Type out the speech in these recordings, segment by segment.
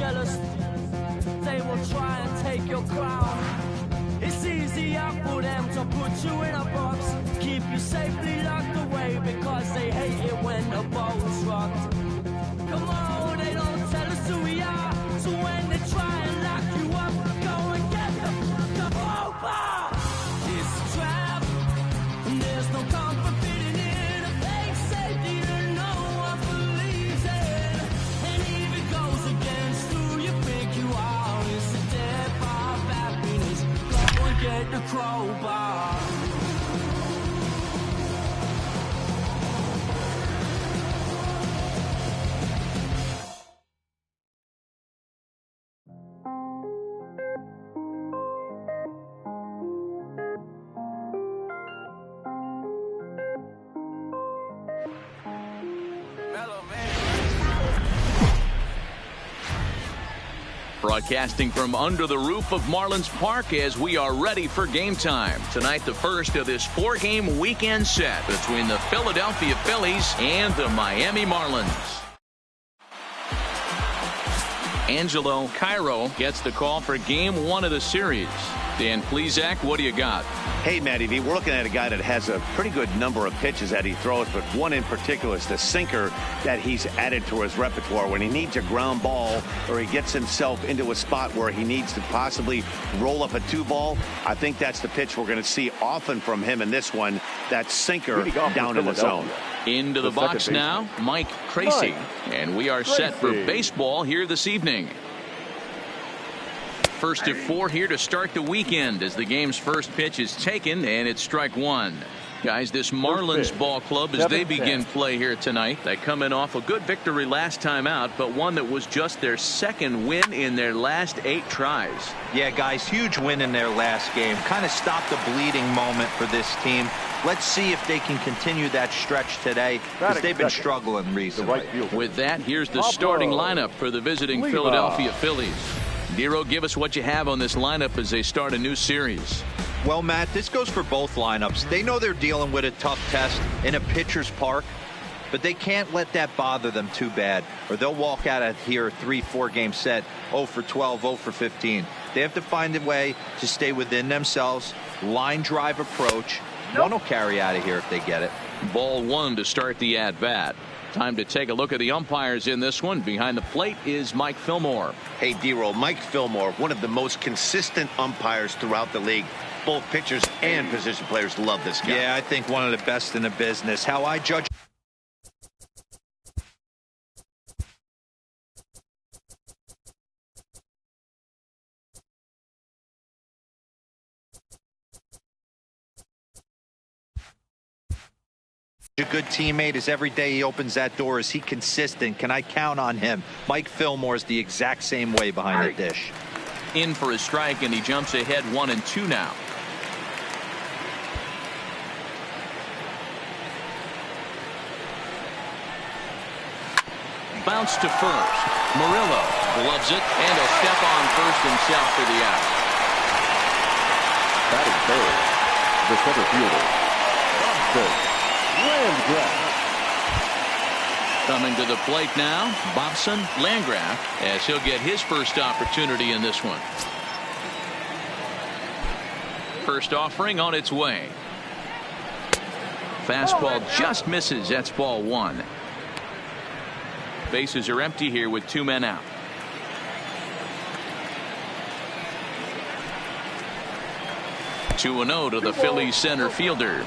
jealous, they will try and take your crown. It's easier for them to put you in a box, keep you safely locked away, because they hate it when the ball's rocked. Come on, they don't tell us who we are, so when they try and lock you up, go and get the crowbar. It's a trap, and there's no comfort fitting in a fake safety that no one believes in. And if it goes against who you think you are, it's a dead bar of happiness. Go and get the crowbar. Broadcasting from under the roof of Marlins Park as we are ready for game time. Tonight, the first of this 4-game weekend set between the Philadelphia Phillies and the Miami Marlins. Angelo Cairo gets the call for game 1 of the series. Dan Plesac, what do you got? Hey, Matty V, we're looking at a guy that has a pretty good number of pitches that he throws, but one in particular is the sinker that he's added to his repertoire. When he needs a ground ball or he gets himself into a spot where he needs to possibly roll up a 2-ball, I think that's the pitch we're going to see often from him in this one, that sinker down in the zone. Into the box now, Mike Tracy, and we are set for baseball here this evening. First of 4 here to start the weekend as the game's first pitch is taken, and it's strike 1. Guys, this Marlins ball club, as they begin play here tonight, they come in off a good victory last time out, but one that was just their second win in their last 8 tries. Yeah, guys, huge win in their last game. Kind of stopped the bleeding moment for this team. Let's see if they can continue that stretch today, because they've been struggling recently. With that, here's the starting lineup for the visiting Philadelphia Phillies. Nero, give us what you have on this lineup as they start a new series. Well, Matt, this goes for both lineups. They know they're dealing with a tough test in a pitcher's park, but they can't let that bother them too bad, or they'll walk out of here a 3-4 game set 0 for 12, 0 for 15. They have to find a way to stay within themselves. Line drive approach. One will carry out of here if they get it. Ball 1 to start the at-bat. Time to take a look at the umpires in this one. Behind the plate is Mike Fillmore. Hey, D-Roll, Mike Fillmore, one of the most consistent umpires throughout the league. Both pitchers and position players love this guy. Yeah, I think one of the best in the business. How I judge a good teammate is every day he opens that door. Is he consistent? Can I count on him? Mike Fillmore is the exact same way behind the dish. In for a strike, and he jumps ahead 1-2 now. Bounce to first. Murillo gloves it, and he'll step on first himself for the out. Batting third, the center fielder, Landgraf. Coming to the plate now, Bobson Landgraf, as he'll get his first opportunity in this one. First offering on its way. Fastball just misses. That's ball 1. Bases are empty here with 2 men out. (2-0) to the Phillies center fielder.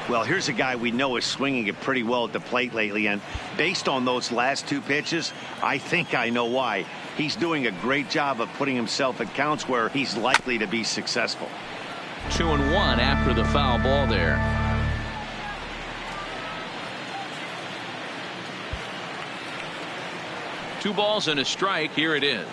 Well, here's a guy we know is swinging it pretty well at the plate lately, and based on those last 2 pitches, I think I know why. He's doing a great job of putting himself at counts where he's likely to be successful. 2-1 after the foul ball there. Two balls and a strike. Here it is.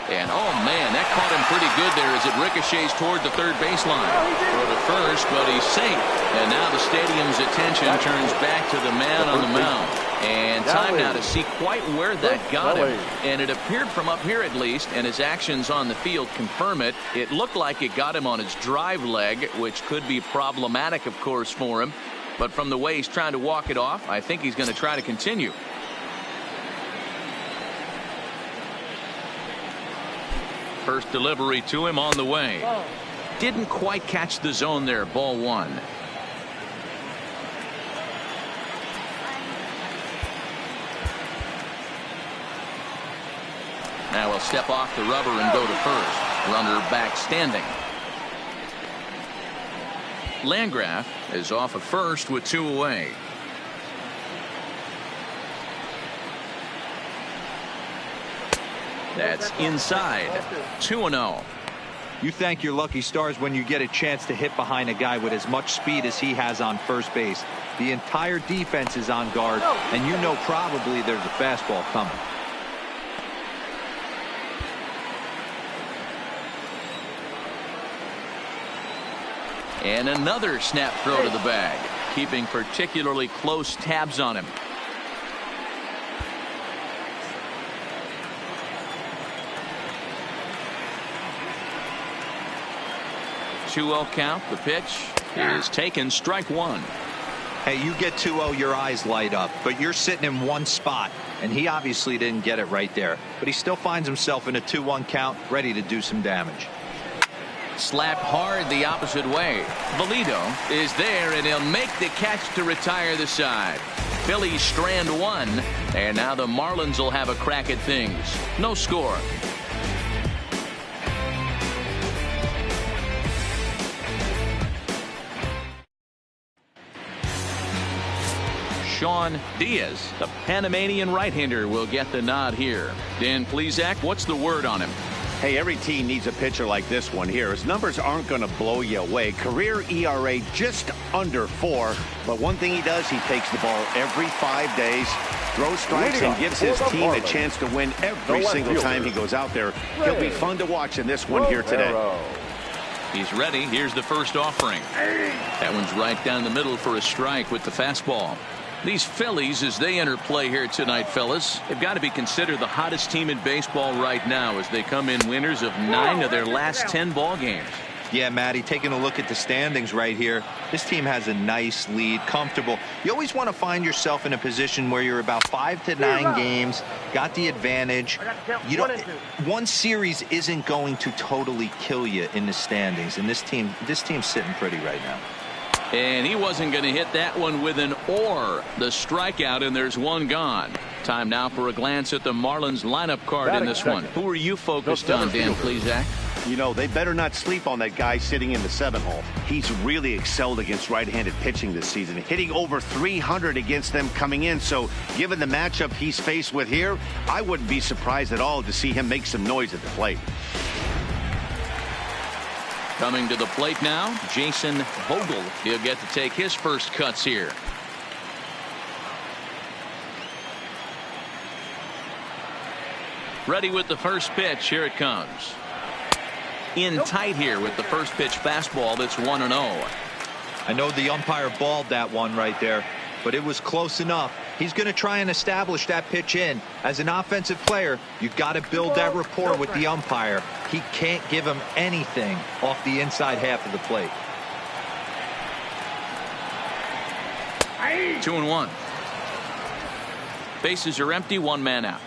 And oh man, that caught him pretty good there as it ricochets toward the third baseline. For the first, but he's safe. And now the stadium's attention turns back to the man on the mound. And time now to see quite where that got him. And it appeared from up here at least, and his actions on the field confirm it. It looked like it got him on his drive leg, which could be problematic, of course, for him. But from the way he's trying to walk it off, I think he's going to try to continue. First delivery to him on the way. Didn't quite catch the zone there. Ball 1. Now he'll step off the rubber and go to first. Runner back standing. Landgraf is off at first with 2 away. That's inside. 2-0. You thank your lucky stars when you get a chance to hit behind a guy with as much speed as he has on first base. The entire defense is on guard, and you know probably there's a fastball coming. And another snap throw to the bag, keeping particularly close tabs on him. Two-0 count. The pitch is taken. Strike 1. Hey, you get 2-0, your eyes light up, but you're sitting in one spot, and he obviously didn't get it right there. But he still finds himself in a 2-1 count, ready to do some damage. Slapped hard the opposite way. Valido is there, and he'll make the catch to retire the side. Phillies strand 1, and now the Marlins will have a crack at things. No score. Sean Diaz, the Panamanian right-hander, will get the nod here. Dan Plesac, what's the word on him? Hey, every team needs a pitcher like this one here. His numbers aren't going to blow you away. Career ERA just under 4. But one thing he does, he takes the ball every 5 days, throws strikes, and gives his team a chance to win every single time he goes out there. He'll be fun to watch in this one here today. He's ready. Here's the first offering. That one's right down the middle for a strike with the fastball. These Phillies, as they enter play here tonight, fellas, they've got to be considered the hottest team in baseball right now as they come in winners of 9 of their last 10 ball games. Yeah, Matty, taking a look at the standings right here, this team has a nice lead, comfortable. You always want to find yourself in a position where you're about 5 to 9 games, got the advantage. You don't, one series isn't going to totally kill you in the standings, and this team's sitting pretty right now. And he wasn't going to hit that one with an or. The strikeout, and there's one gone. Time now for a glance at the Marlins lineup card in this one. Who are you focused on, Dan Plesac? You know, they better not sleep on that guy sitting in the 7th hole. He's really excelled against right-handed pitching this season, hitting over 300 against them coming in. So given the matchup he's faced with here, I wouldn't be surprised at all to see him make some noise at the plate. Coming to the plate now, Jason Vogel. He'll get to take his first cuts here. Ready with the first pitch. Here it comes. In tight here with the first pitch fastball. That's 1-0. I know the umpire balled that one right there, but it was close enough. He's going to try and establish that pitch in. As an offensive player, you've got to build that rapport with the umpire. He can't give him anything off the inside half of the plate. 2-1. Bases are empty. 1 man out.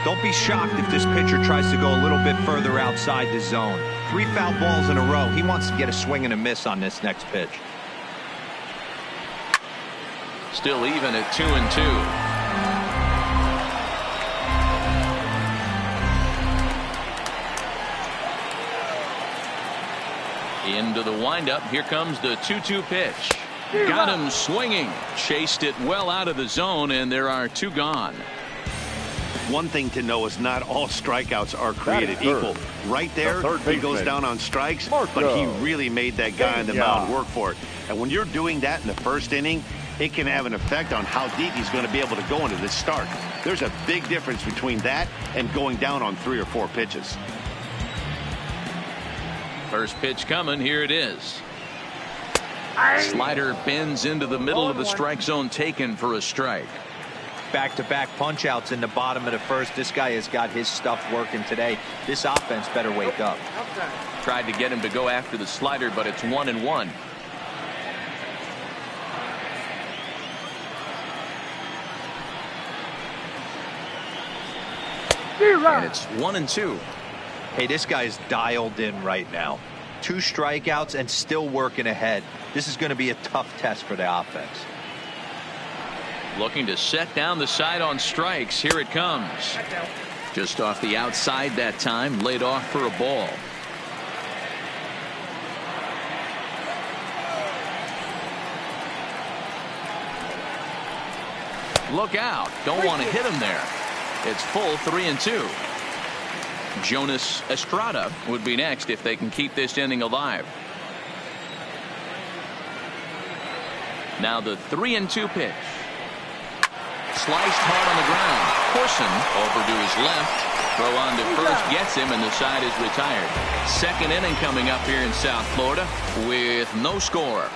Don't be shocked if this pitcher tries to go a little bit further outside the zone. 3 foul balls in a row. He wants to get a swing and a miss on this next pitch. Still even at 2-2. Into the windup. Here comes the 2-2 pitch. Got him swinging. Chased it well out of the zone, and there are 2 gone. One thing to know is not all strikeouts are created equal. Right there, he goes down on strikes, but he really made that guy on the mound work for it. And when you're doing that in the first inning, it can have an effect on how deep he's going to be able to go into this start. There's a big difference between that and going down on 3 or 4 pitches. First pitch coming. Here it is. Slider bends into the middle of the strike zone, taken for a strike. Back-to-back punch-outs in the bottom of the first. This guy has got his stuff working today. This offense better wake up. Tried to get him to go after the slider, but it's 1-1. And it's 1-2. Hey, this guy's dialed in right now. 2 strikeouts and still working ahead. This is going to be a tough test for the offense. Looking to set down the side on strikes. Here it comes. Just off the outside that time. Laid off for a ball. Look out. Don't want to hit him there. It's full 3-2. Jonas Estrada would be next if they can keep this inning alive. Now the 3-2 pitch. Sliced hard on the ground. Corson over to his left. Throw on to first gets him, and the side is retired. Second inning coming up here in South Florida with no score.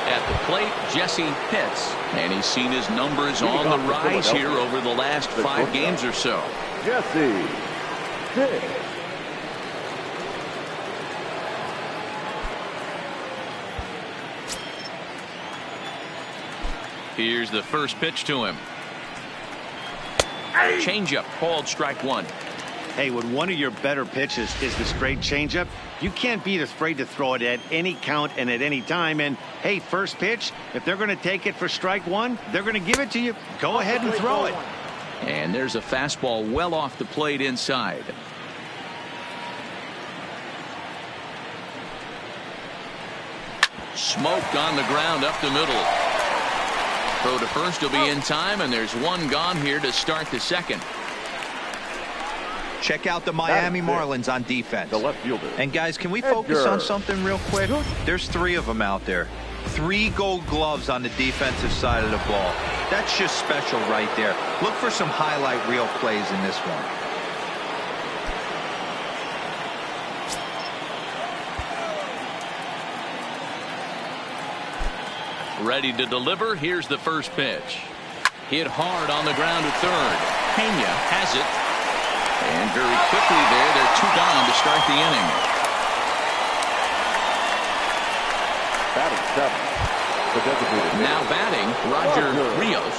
At the plate, Jesse Pitts, and he's seen his numbers on the rise here over the last 5 games or so. Jesse Pitts. Here's the first pitch to him. Changeup called strike 1. Hey, when one of your better pitches is the straight changeup, you can't be afraid to throw it at any count and at any time. And hey, first pitch, if they're going to take it for strike 1, they're going to give it to you. Go ahead and throw it. And there's a fastball well off the plate inside. Smoked on the ground up the middle. Throw to first will be in time, and there's one gone here to start the second. Check out the Miami Marlins on defense. The left fielder. And guys, can we focus on something real quick? There's 3 of them out there. 3 gold gloves on the defensive side of the ball. That's just special right there. Look for some highlight reel plays in this one. Ready to deliver. Here's the first pitch. Hit hard on the ground at third. Pena has it. And very quickly there, they're 2 down to start the inning. Batting 7. The designated Now batting, Roger Rios.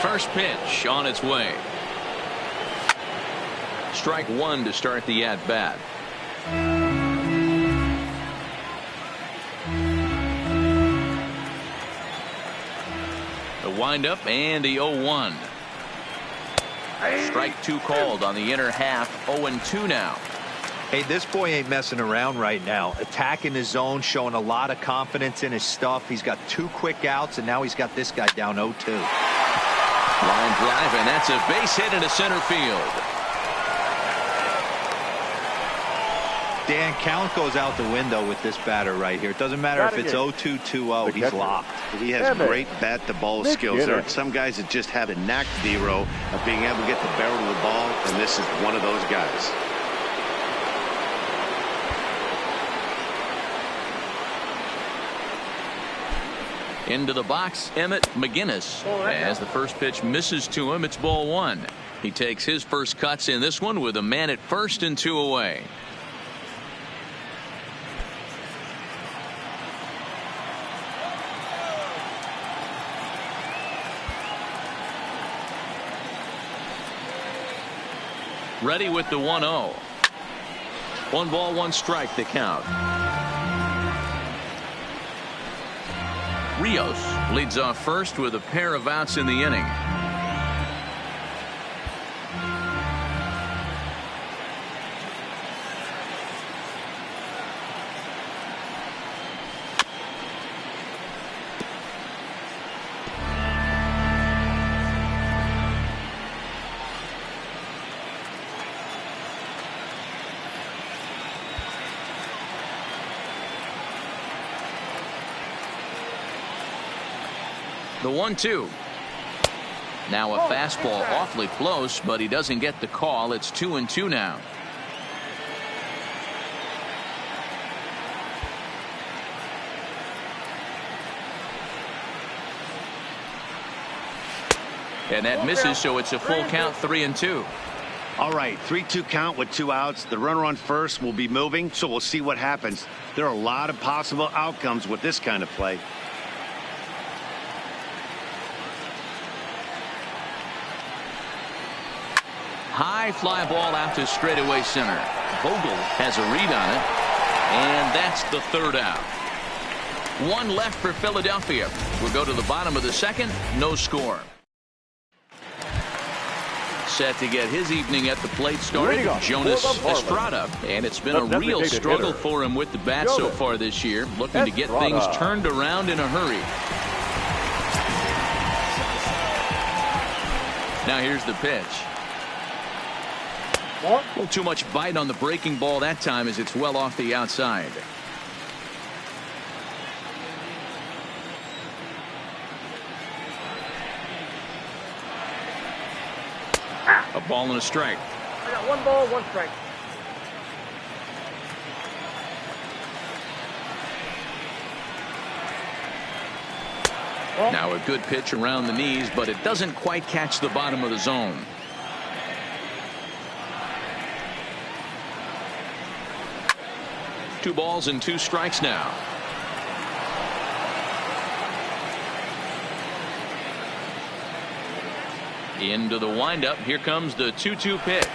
First pitch on its way. Strike 1 to start the at-bat. The windup and the 0-1. Strike 2 called on the inner half. 0-2 now. Hey, this boy ain't messing around right now. Attacking the zone, showing a lot of confidence in his stuff. He's got 2 quick outs, and now he's got this guy down 0-2. Line drive, and that's a base hit into center field. Dan, count goes out the window with this batter right here. It doesn't matter if it's 0-2, 2-0. He's locked. He has great bat-to-ball skills. There are some guys that just have a knack, D-Row, of being able to get the barrel of the ball, and this is one of those guys. Into the box, Emmett McGinnis. As the first pitch misses to him, it's ball 1. He takes his first cuts in this one with a man at first and 2 away. Ready with the 1-0. 1 ball, 1 strike to count. Rios leads off first with a pair of outs in the inning. The 1-2. Now a fastball awfully close, but he doesn't get the call. It's 2-2 now. And that misses, so it's a full count, 3-2. All right, 3-2 count with 2 outs. The runner on first will be moving, so we'll see what happens. There are a lot of possible outcomes with this kind of play. High fly ball out to straightaway center. Vogel has a read on it, and that's the 3rd out. 1 left for Philadelphia. We'll go to the bottom of the 2nd. No score. Set to get his evening at the plate started, Jonas Estrada, and it's been a real struggle for him with the bat so far this year, looking to get things turned around in a hurry. Now here's the pitch. A little too much bite on the breaking ball that time as it's well off the outside. A ball and a strike. I got 1 ball, 1 strike. Now a good pitch around the knees, but it doesn't quite catch the bottom of the zone. Two balls and 2 strikes now. Into the windup. Here comes the 2-2 pitch.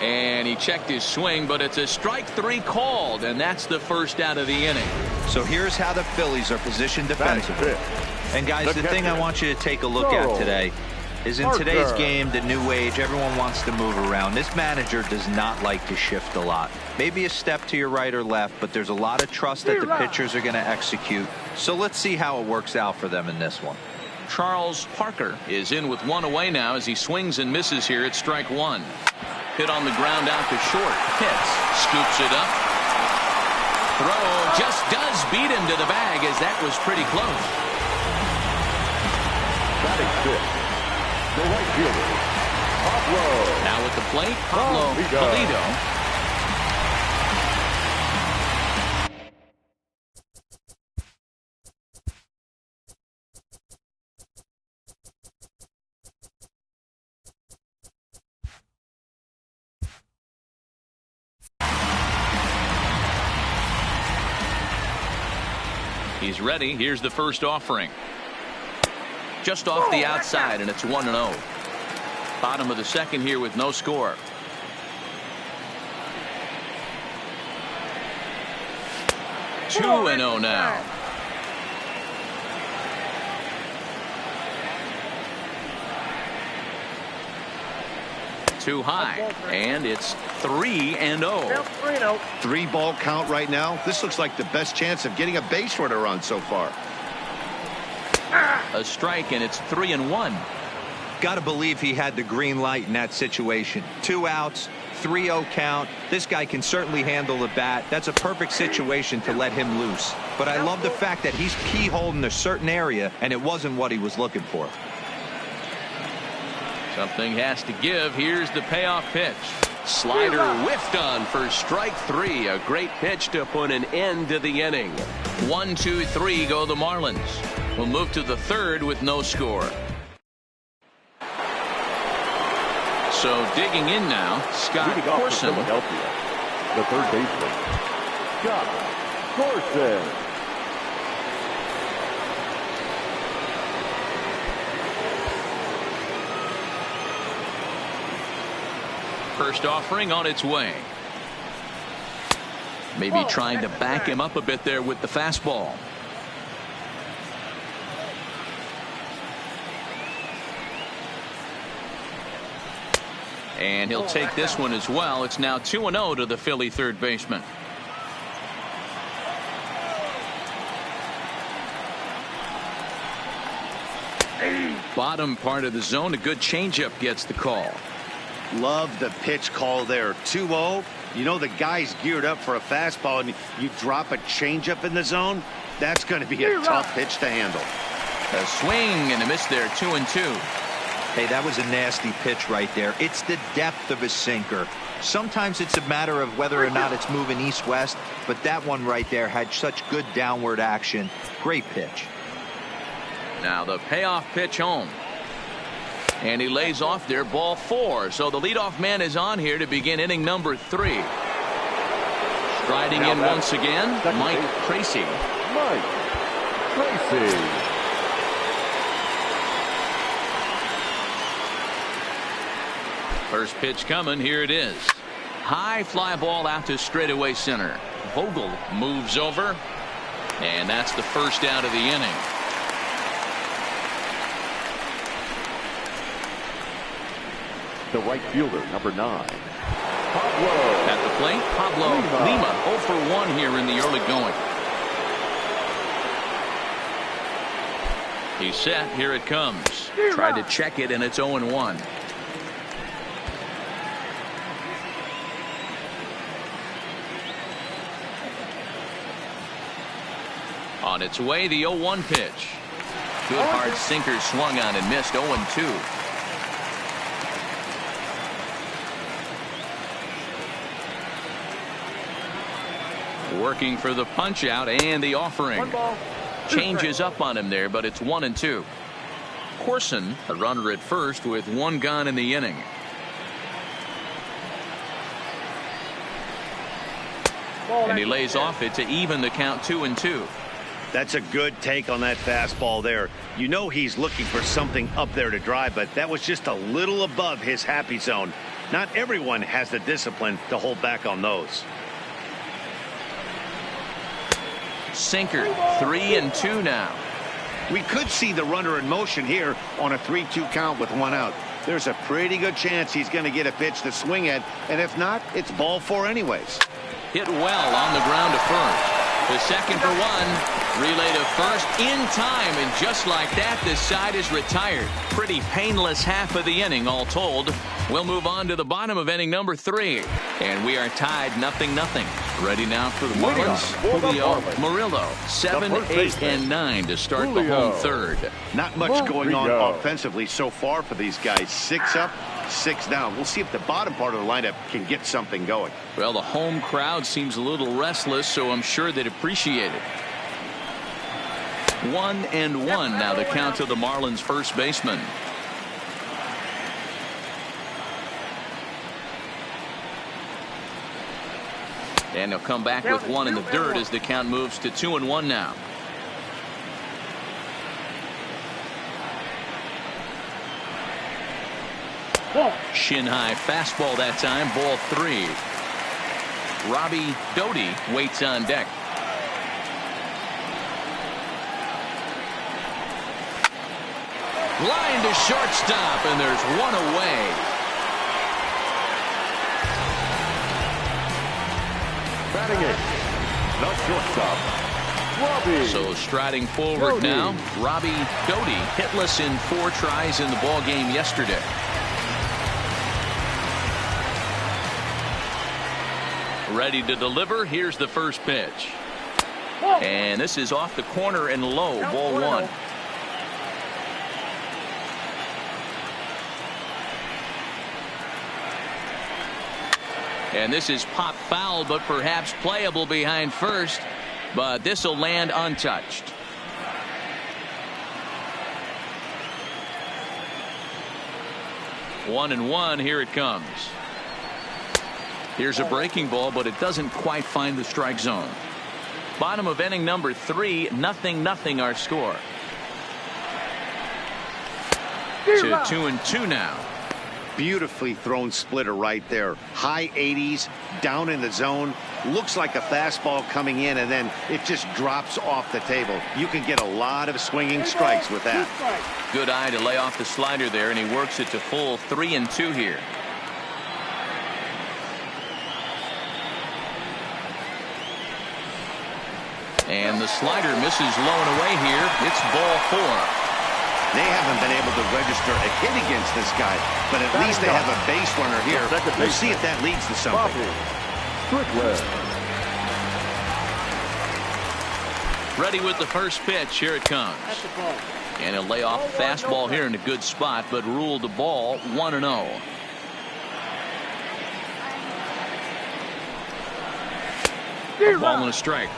And he checked his swing, but it's a strike 3 called, and that's the 1st out of the inning. So here's how the Phillies are positioned defensively. And guys, the thing I want you to take a look at today is in today's game, the new age, everyone wants to move around. This manager does not like to shift a lot. Maybe a step to your right or left, but there's a lot of trust that the pitchers are going to execute. So let's see how it works out for them in this one. Charles Parker is in with 1 away now as he swings and misses here at strike 1. Hit on the ground out to short. Hits. Scoops it up. Throw just does beat him to the bag as that was pretty close. Batting 5th, the right fielder, Pablo. Now at the plate, Pablo Pulido. He's ready. Here's the first offering. Just off the outside, and it's 1-0. Bottom of the 2nd here with no score. Two and 0 now. Too high, and it's 3-0. 3-ball count right now. This looks like the best chance of getting a base runner run so far. A strike, and it's 3-1. Got to believe he had the green light in that situation. 2 outs, 3-0 count. This guy can certainly handle the bat. That's a perfect situation to let him loose. But I love the fact that he's keyholed in a certain area, and it wasn't what he was looking for. Something has to give. Here's the payoff pitch. Slider whiffed on for strike 3. A great pitch to put an end to the inning. 1, 2, 3 go the Marlins. We'll move to the 3rd with no score. So digging in now, Scott Corson. Philadelphia, the 3rd baseman, Scott Corson. First offering on its way. Maybe trying to back him up a bit there with the fastball. And he'll take this one as well. It's now 2-0 to the Philly 3rd baseman. Bottom part of the zone, a good changeup gets the call. Love the pitch call there. 2-0. You know the guy's geared up for a fastball, and you drop a changeup in the zone. That's going to be a tough pitch to handle. A swing and a miss there, 2-2. Hey, that was a nasty pitch right there. It's the depth of his sinker. Sometimes it's a matter of whether or not it's moving east-west, but that one right there had such good downward action. Great pitch. Now the payoff pitch home. And he lays off there, ball 4. So the leadoff man is on here to begin inning number 3. Striding in once again, Mike Tracy. Mike Tracy. First pitch coming. Here it is. High fly ball out to straightaway center. Vogel moves over. And that's the first out of the inning. The right fielder, number 9. Pablo. At the plate, Pablo Lima 0 for 1 here in the early going. He's set. Here it comes. Tried to check it, and it's 0-1. On its way, the 0-1 pitch. Good hard sinker swung on and missed. 0-2. Working for the punch out and the offering. Changes up on him there, but it's 1-2. Corson, a runner at first with 1 gone in the inning. And he lays off it to even the count 2-2. That's a good take on that fastball there. You know he's looking for something up there to drive, but that was just a little above his happy zone. Not everyone has the discipline to hold back on those. Sinker, 3-2 now. We could see the runner in motion here on a 3-2 count with 1 out. There's a pretty good chance he's going to get a pitch to swing at, and if not, it's ball 4 anyways. Hit well on the ground to first. The second for 1. Relay to first in time, and just like that, this side is retired. Pretty painless half of the inning, all told. We'll move on to the bottom of inning number 3, and we are tied 0-0. Ready now for the Marlins. Julio Murillo, 7, 8, and 9 to start the home third. Not much going on offensively so far for these guys. 6 up, 6 down. We'll see if the bottom part of the lineup can get something going. Well, the home crowd seems a little restless, so I'm sure they'd appreciate it. 1-1 now the count to the Marlins first baseman. And they'll come back with 1 in the dirt as the count moves to 2-1 now. Shin high fastball that time, ball 3. Robbie Doty waits on deck. Line to shortstop, and there's 1 away. Batting it, the shortstop, Robbie. So striding forward now, Robbie Doty, hitless in 4 tries in the ball game yesterday. Ready to deliver. Here's the first pitch. And this is off the corner and low, ball 1. And this is pop foul, but perhaps playable behind first. But this will land untouched. One and one. Here it comes. Here's a breaking ball, but it doesn't quite find the strike zone. Bottom of inning number 3, 0-0 our score. To 2-2 now. Beautifully thrown splitter right there. High 80s, down in the zone. Looks like a fastball coming in, and then it just drops off the table. You can get a lot of swinging strikes with that. Good eye to lay off the slider there, and he works it to full 3-2 here. And the slider misses low and away here. It's ball 4. They haven't been able to register a hit against this guy, but at least they have a base runner here. We'll see if that leads to something. Ready with the first pitch. Here it comes. And he'll lay off the fastball here in a good spot, but ruled the ball 1-0. Ball and a strike.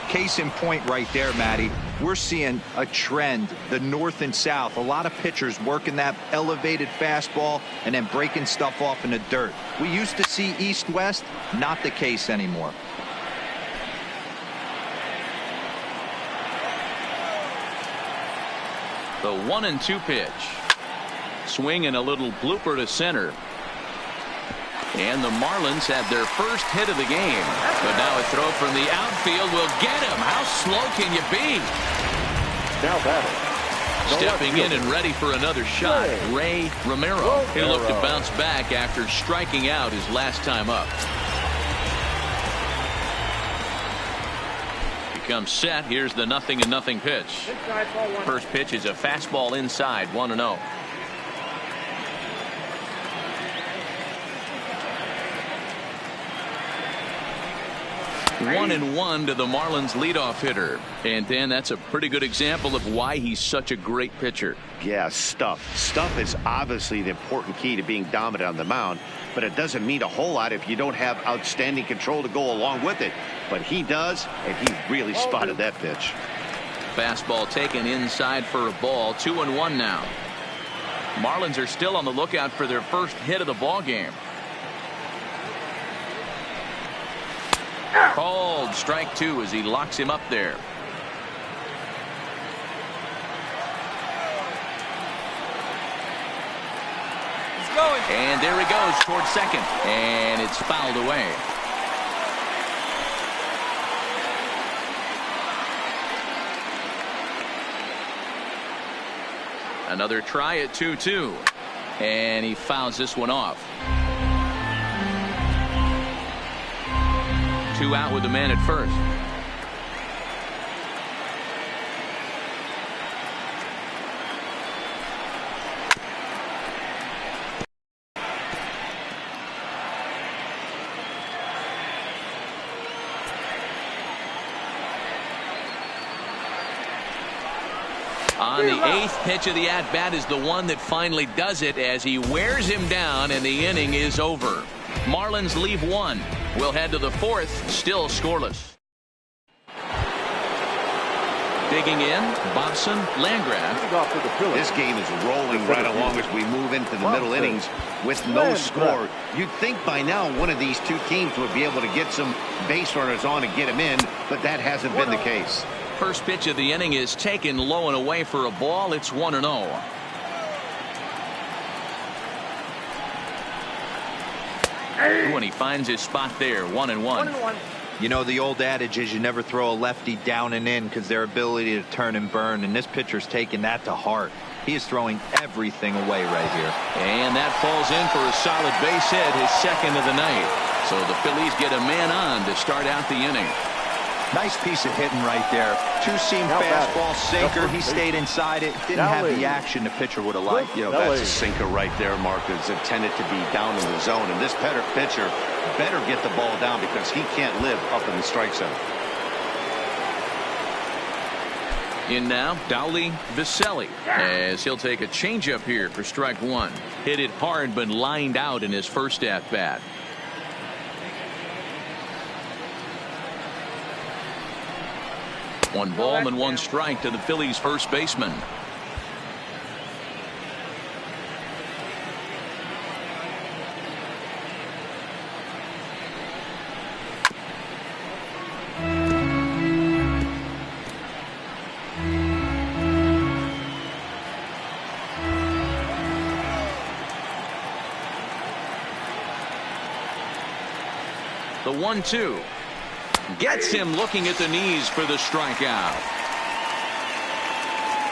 Case in point right there, Matty. We're seeing a trend, the north and south. A lot of pitchers working that elevated fastball and then breaking stuff off in the dirt. We used to see east-west, not the case anymore. The 1-2 pitch. Swing and a little blooper to center. And the Marlins have their first hit of the game. But now a throw from the outfield will get him. How slow can you be? Now batting. Stepping in and ready for another shot, Ray Romero. He'll look to bounce back after striking out his last time up. Becomes set. Here's the 0-0 pitch. First pitch is a fastball inside, 1-0. 1-1 to the Marlins leadoff hitter. And Dan, that's a pretty good example of why he's such a great pitcher. Yeah, stuff is obviously the important key to being dominant on the mound, but it doesn't mean a whole lot if you don't have outstanding control to go along with it. But he does, and he really spotted that pitch. Fastball taken inside for a ball. 2-1 now. Marlins are still on the lookout for their first hit of the ball game. Called strike 2 as he locks him up there. He's going. And there he goes towards second, and it's fouled away. Another try at 2-2, and he fouls this one off. 2 out with the man at first. On the 8th pitch of the at-bat is the one that finally does it as he wears him down, and the inning is over. Marlins leave 1. We'll head to the 4th, still scoreless. Digging in, Bobson, Landgraf. This game is rolling right along as we move into the middle innings with no score. You'd think by now one of these two teams would be able to get some base runners on and get them in, but that hasn't been the case. First pitch of the inning is taken low and away for a ball. It's 1-0. When he finds his spot there, 1-1. You know, the old adage is you never throw a lefty down and in because their ability to turn and burn, and this pitcher's taking that to heart. He is throwing everything away right here. And that falls in for a solid base hit, his second of the night. So the Phillies get a man on to start out the inning. Nice piece of hitting right there. Two-seam fastball, sinker. He stayed inside it. Didn't have the action the pitcher would have liked. You know, that's a sinker right there, Mark. It's intended to be down in the zone. And this pitcher better get the ball down because he can't live up in the strike zone. In now, Dowley Viselli, as he'll take a changeup here for strike 1. Hit it hard, but lined out in his first at-bat. One ball and one strike to the Phillies' first baseman. The 1-2. Gets him looking at the knees for the strikeout.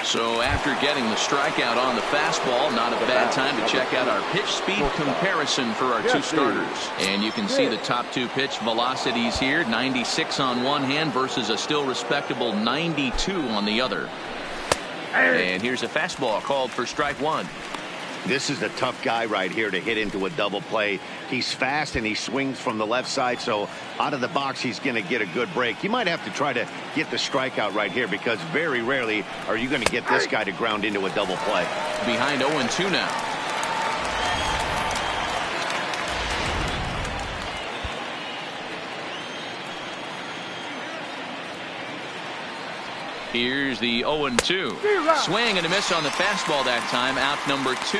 So after getting the strikeout on the fastball, not a bad time to check out our pitch speed comparison for our two starters. And you can see the top two pitch velocities here, 96 on one hand versus a still respectable 92 on the other. And here's a fastball called for strike 1. This is the tough guy right here to hit into a double play. He's fast and he swings from the left side, so out of the box he's going to get a good break. You might have to try to get the strikeout right here because very rarely are you going to get this guy to ground into a double play. Behind 0-2 now. Here's the 0-2. Swing and a miss on the fastball that time. Out number 2.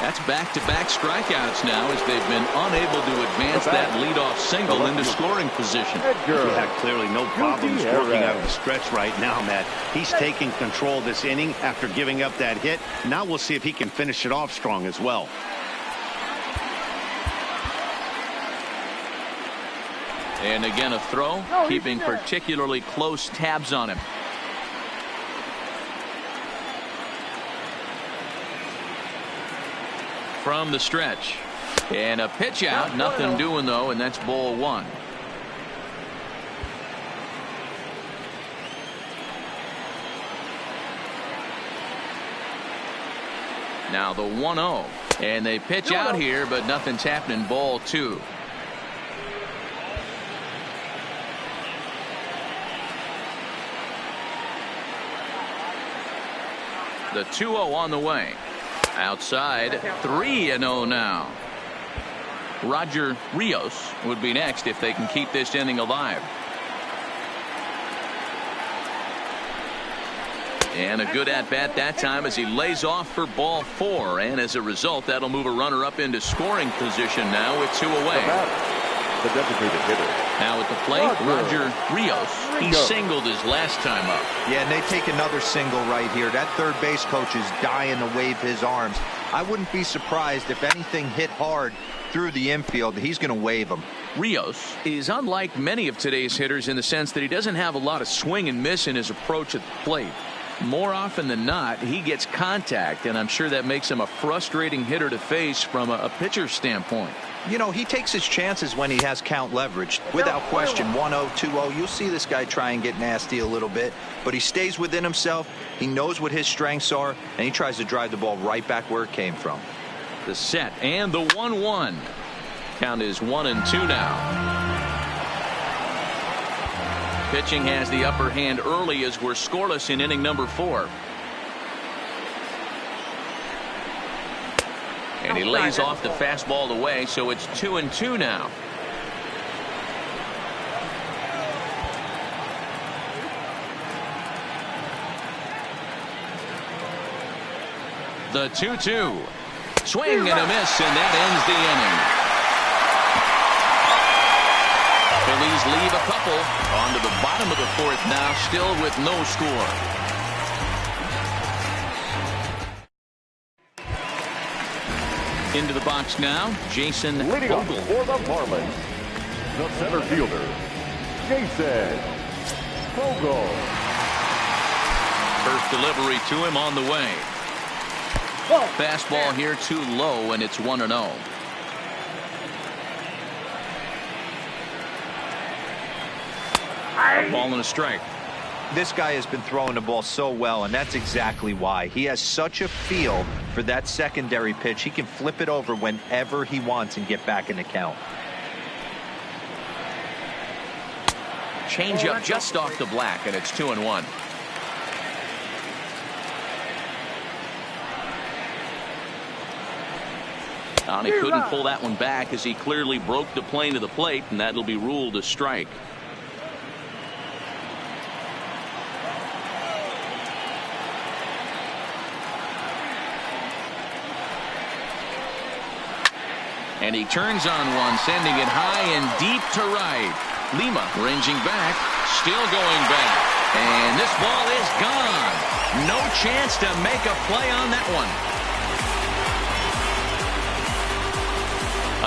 That's back-to-back strikeouts now as they've been unable to advance that leadoff single into scoring position. Yeah, clearly no problems working out of the stretch right now, Matt. He's taking control of this inning after giving up that hit. Now we'll see if he can finish it off strong as well. And again a throw, keeping particularly close tabs on him. From the stretch. And a pitch out. Nothing doing, though, and that's ball 1. Now the 1-0. And they pitch out here, but nothing's happening. Ball 2. The 2-0 on the way. Outside, 3-0 now. Roger Rios would be next if they can keep this inning alive. And a good at-bat that time as he lays off for ball 4. And as a result, that'll move a runner up into scoring position now with 2 away. The designated hitter. Now at the plate, Roger Rios. He singled his last time up. Yeah, and they take another single right here. That third base coach is dying to wave his arms. I wouldn't be surprised if anything hit hard through the infield. He's going to wave them. Rios is unlike many of today's hitters in the sense that he doesn't have a lot of swing and miss in his approach at the plate. More often than not, he gets contact, and I'm sure that makes him a frustrating hitter to face from a pitcher's standpoint. You know, he takes his chances when he has count leveraged. Without question, 1-0, 2-0, you'll see this guy try and get nasty a little bit, but he stays within himself. He knows what his strengths are, and he tries to drive the ball right back where it came from. The set and the 1-1. Count is 1-2 now. Pitching has the upper hand early as we're scoreless in inning number 4. And he lays off the fastball away, so it's 2-2 now. The 2-2. Swing and a miss, and that ends the inning. Phillies leave a couple onto the bottom of the 4th now, still with no score. Into the box now, Jason Leading off Vogel. for the Marlins, the center fielder, Jason Vogel. First delivery to him on the way. Fastball here too low, and it's 1-0. Ball and a strike. This guy has been throwing the ball so well, and that's exactly why. He has such a feel for that secondary pitch. He can flip it over whenever he wants and get back in the count. Change up just off the black, and it's 2-1. And he couldn't pull that one back as he clearly broke the plane to the plate, and that'll be ruled a strike. And he turns on one, sending it high and deep to right. Lima ranging back, still going back. And this ball is gone. No chance to make a play on that one.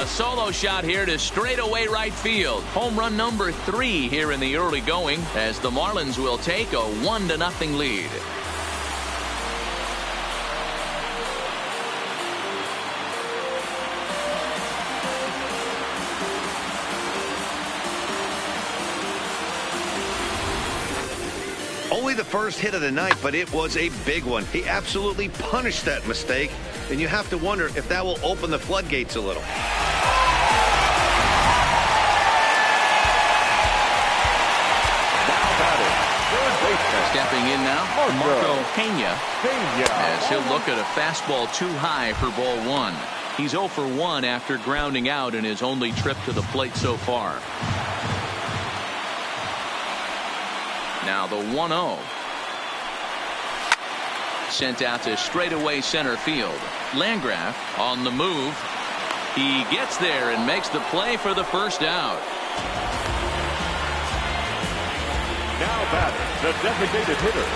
A solo shot here to straightaway right field. Home run number 3 here in the early going as the Marlins will take a 1-0 lead. Only the first hit of the night, but it was a big one. He absolutely punished that mistake, and you have to wonder if that will open the floodgates a little. Stepping in now, Marco Pena, as he'll look at a fastball too high for ball 1. He's 0 for 1 after grounding out in his only trip to the plate so far. Now the 1-0. Sent out to straightaway center field. Landgraf on the move. He gets there and makes the play for the first out. Now batting, the designated hitter.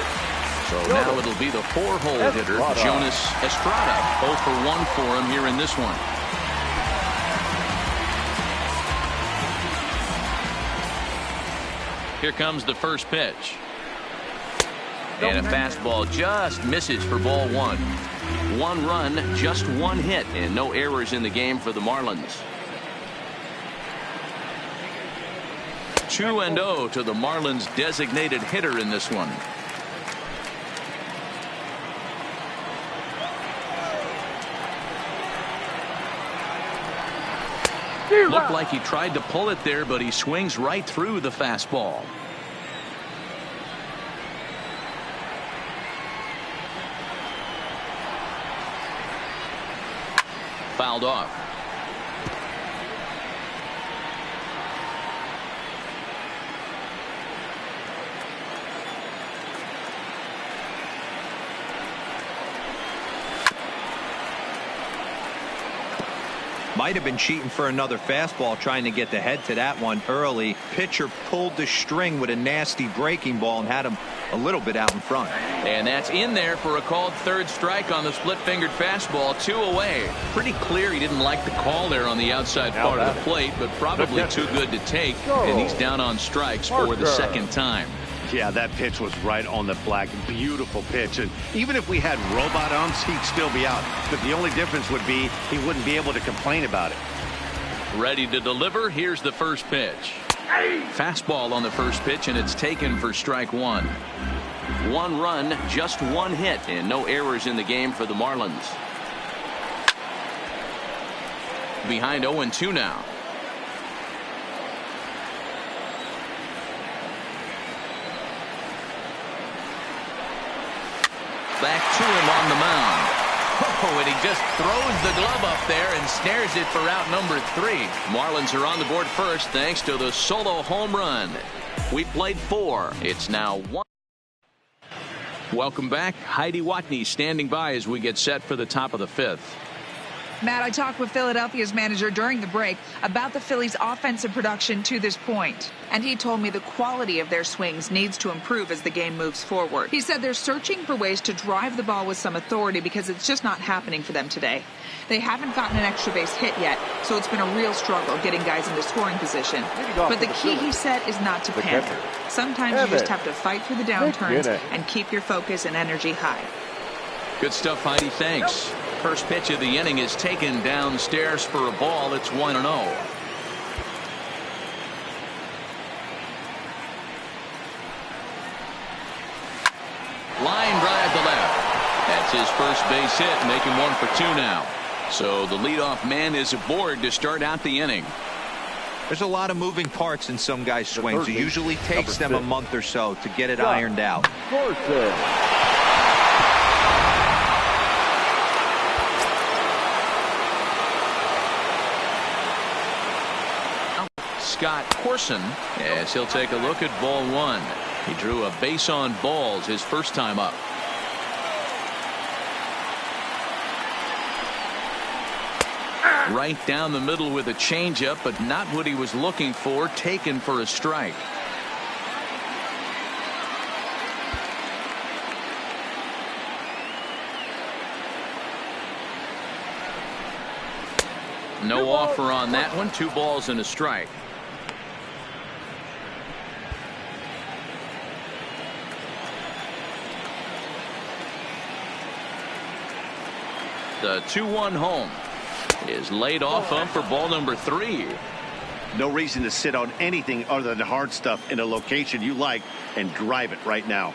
So now it'll be the 4-hole hitter, Jonas Estrada. 0 for 1 for him here in this one. Here comes the first pitch. And a fastball just misses for ball 1. 1 run, just 1 hit, and no errors in the game for the Marlins. 2-0 to the Marlins' designated hitter in this one. Looked like he tried to pull it there, but he swings right through the fastball. Fouled off. Might have been cheating for another fastball, trying to get the head to that one early. Pitcher pulled the string with a nasty breaking ball and had him a little bit out in front. And that's in there for a called third strike on the split-fingered fastball. 2 away. Pretty clear he didn't like the call there on the outside part of the plate, but probably too good to take. And he's down on strikes for the second time. Yeah, that pitch was right on the black. Beautiful pitch. And even if we had robot umps, he'd still be out. But the only difference would be he wouldn't be able to complain about it. Ready to deliver. Here's the first pitch. Fastball on the first pitch, and it's taken for strike 1. 1 run, just 1 hit, and no errors in the game for the Marlins. Behind 0-2 now. Back to him on the mound. Oh, and he just throws the glove up there and snares it for out number 3. Marlins are on the board first thanks to the solo home run. We played 4. It's now 1. Welcome back. Heidi Watney standing by as we get set for the top of the 5th. Matt, I talked with Philadelphia's manager during the break about the Phillies' offensive production to this point. And he told me the quality of their swings needs to improve as the game moves forward. He said they're searching for ways to drive the ball with some authority because it's just not happening for them today. They haven't gotten an extra base hit yet, so it's been a real struggle getting guys into scoring position. But the key, he said, is not to panic. Sometimes you just have to fight through the downturns and keep your focus and energy high. Good stuff, Heidi. Thanks. First pitch of the inning is taken downstairs for a ball. It's 1-0. Line drive to left. That's his first base hit, making 1 for 2 now. So the leadoff man is aboard to start out the inning. There's a lot of moving parts in some guys' swings. It usually takes them a month or so to get it ironed out. Scott Corson, as he'll take a look at ball 1. He drew a base on balls his first time up. Right down the middle with a changeup, but not what he was looking for, taken for a strike. No offer on that one. 2 balls and a strike. The 2-1 home is laid off for ball number 3. No reason to sit on anything other than hard stuff in a location you like and drive it right now.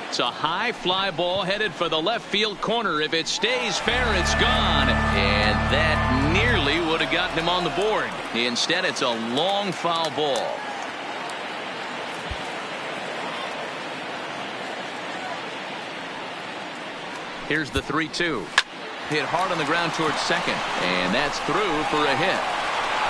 It's a high fly ball headed for the left field corner. If it stays fair, it's gone. And that nearly would have gotten him on the board. Instead, it's a long foul ball. Here's the 3-2. Hit hard on the ground towards second. And that's through for a hit.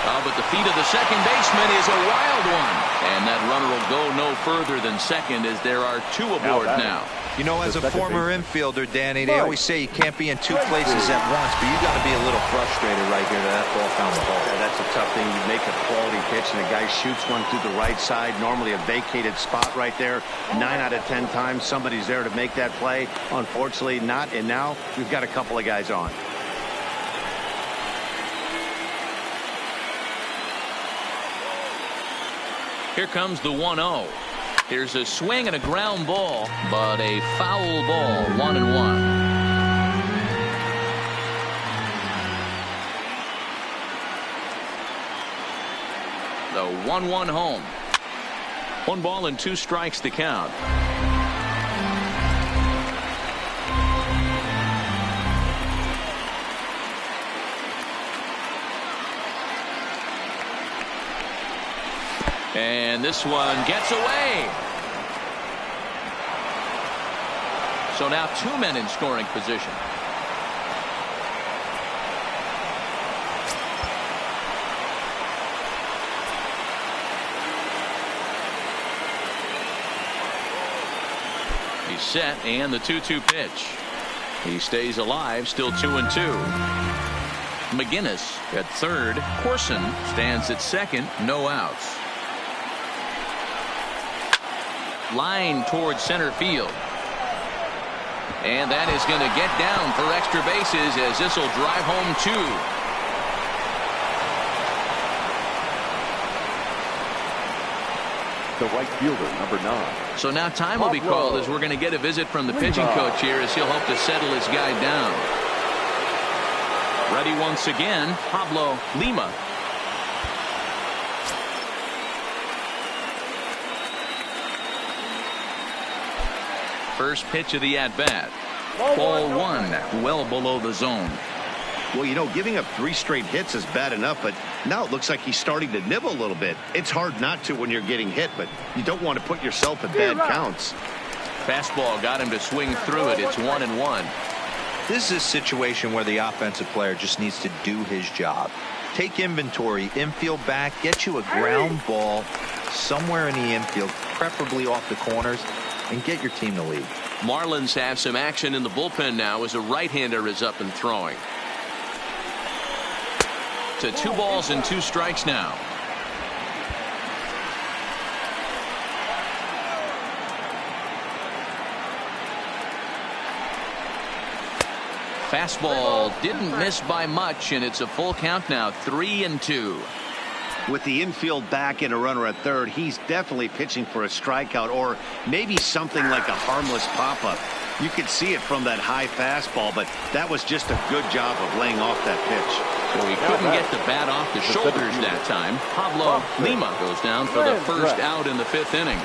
But the feet of the second baseman is a wild one. And that runner will go no further than second as there are two aboard now. You know, as a former infielder, Danny, they always say you can't be in two places at once, but you got to be a little frustrated right here that ball found the hole. Yeah, that's a tough thing. You make a quality pitch and the guy shoots one through the right side, normally a vacated spot right there. 9 out of 10 times somebody's there to make that play. Unfortunately not, and now we've got a couple of guys on. Here comes the 1-0. Here's a swing and a ground ball, but a foul ball. 1-1. The 1-1 home. 1 ball and 2 strikes to count. And this one gets away. So now 2 men in scoring position. He's set, and the 2-2 pitch. He stays alive, still 2-2. McGinnis at third. Corson stands at second, no outs. Line towards center field. And that is going to get down for extra bases as this will drive home 2. The right fielder, number 9. So now time will be called as we're going to get a visit from the pitching coach here as he'll hope to settle his guy down. Ready once again, Pablo Lima. First pitch of the at-bat. Ball 1, well below the zone. Well, you know, giving up 3 straight hits is bad enough, but now it looks like he's starting to nibble a little bit. It's hard not to when you're getting hit, but you don't want to put yourself in bad counts. Fastball got him to swing through it. It's 1-1. This is a situation where the offensive player just needs to do his job. Take inventory, infield back, get you a ground ball somewhere in the infield, preferably off the corners, and get your team to lead. Marlins have some action in the bullpen now as a right-hander is up and throwing. To 2 balls and 2 strikes now. Fastball didn't miss by much, and it's a full count now, 3-2. With the infield back and a runner at third, he's definitely pitching for a strikeout or maybe something like a harmless pop-up. You could see it from that high fastball, but that was just a good job of laying off that pitch. So he couldn't get the bat off the shoulders that time. Pablo Lima goes down for the first out in the 5th inning.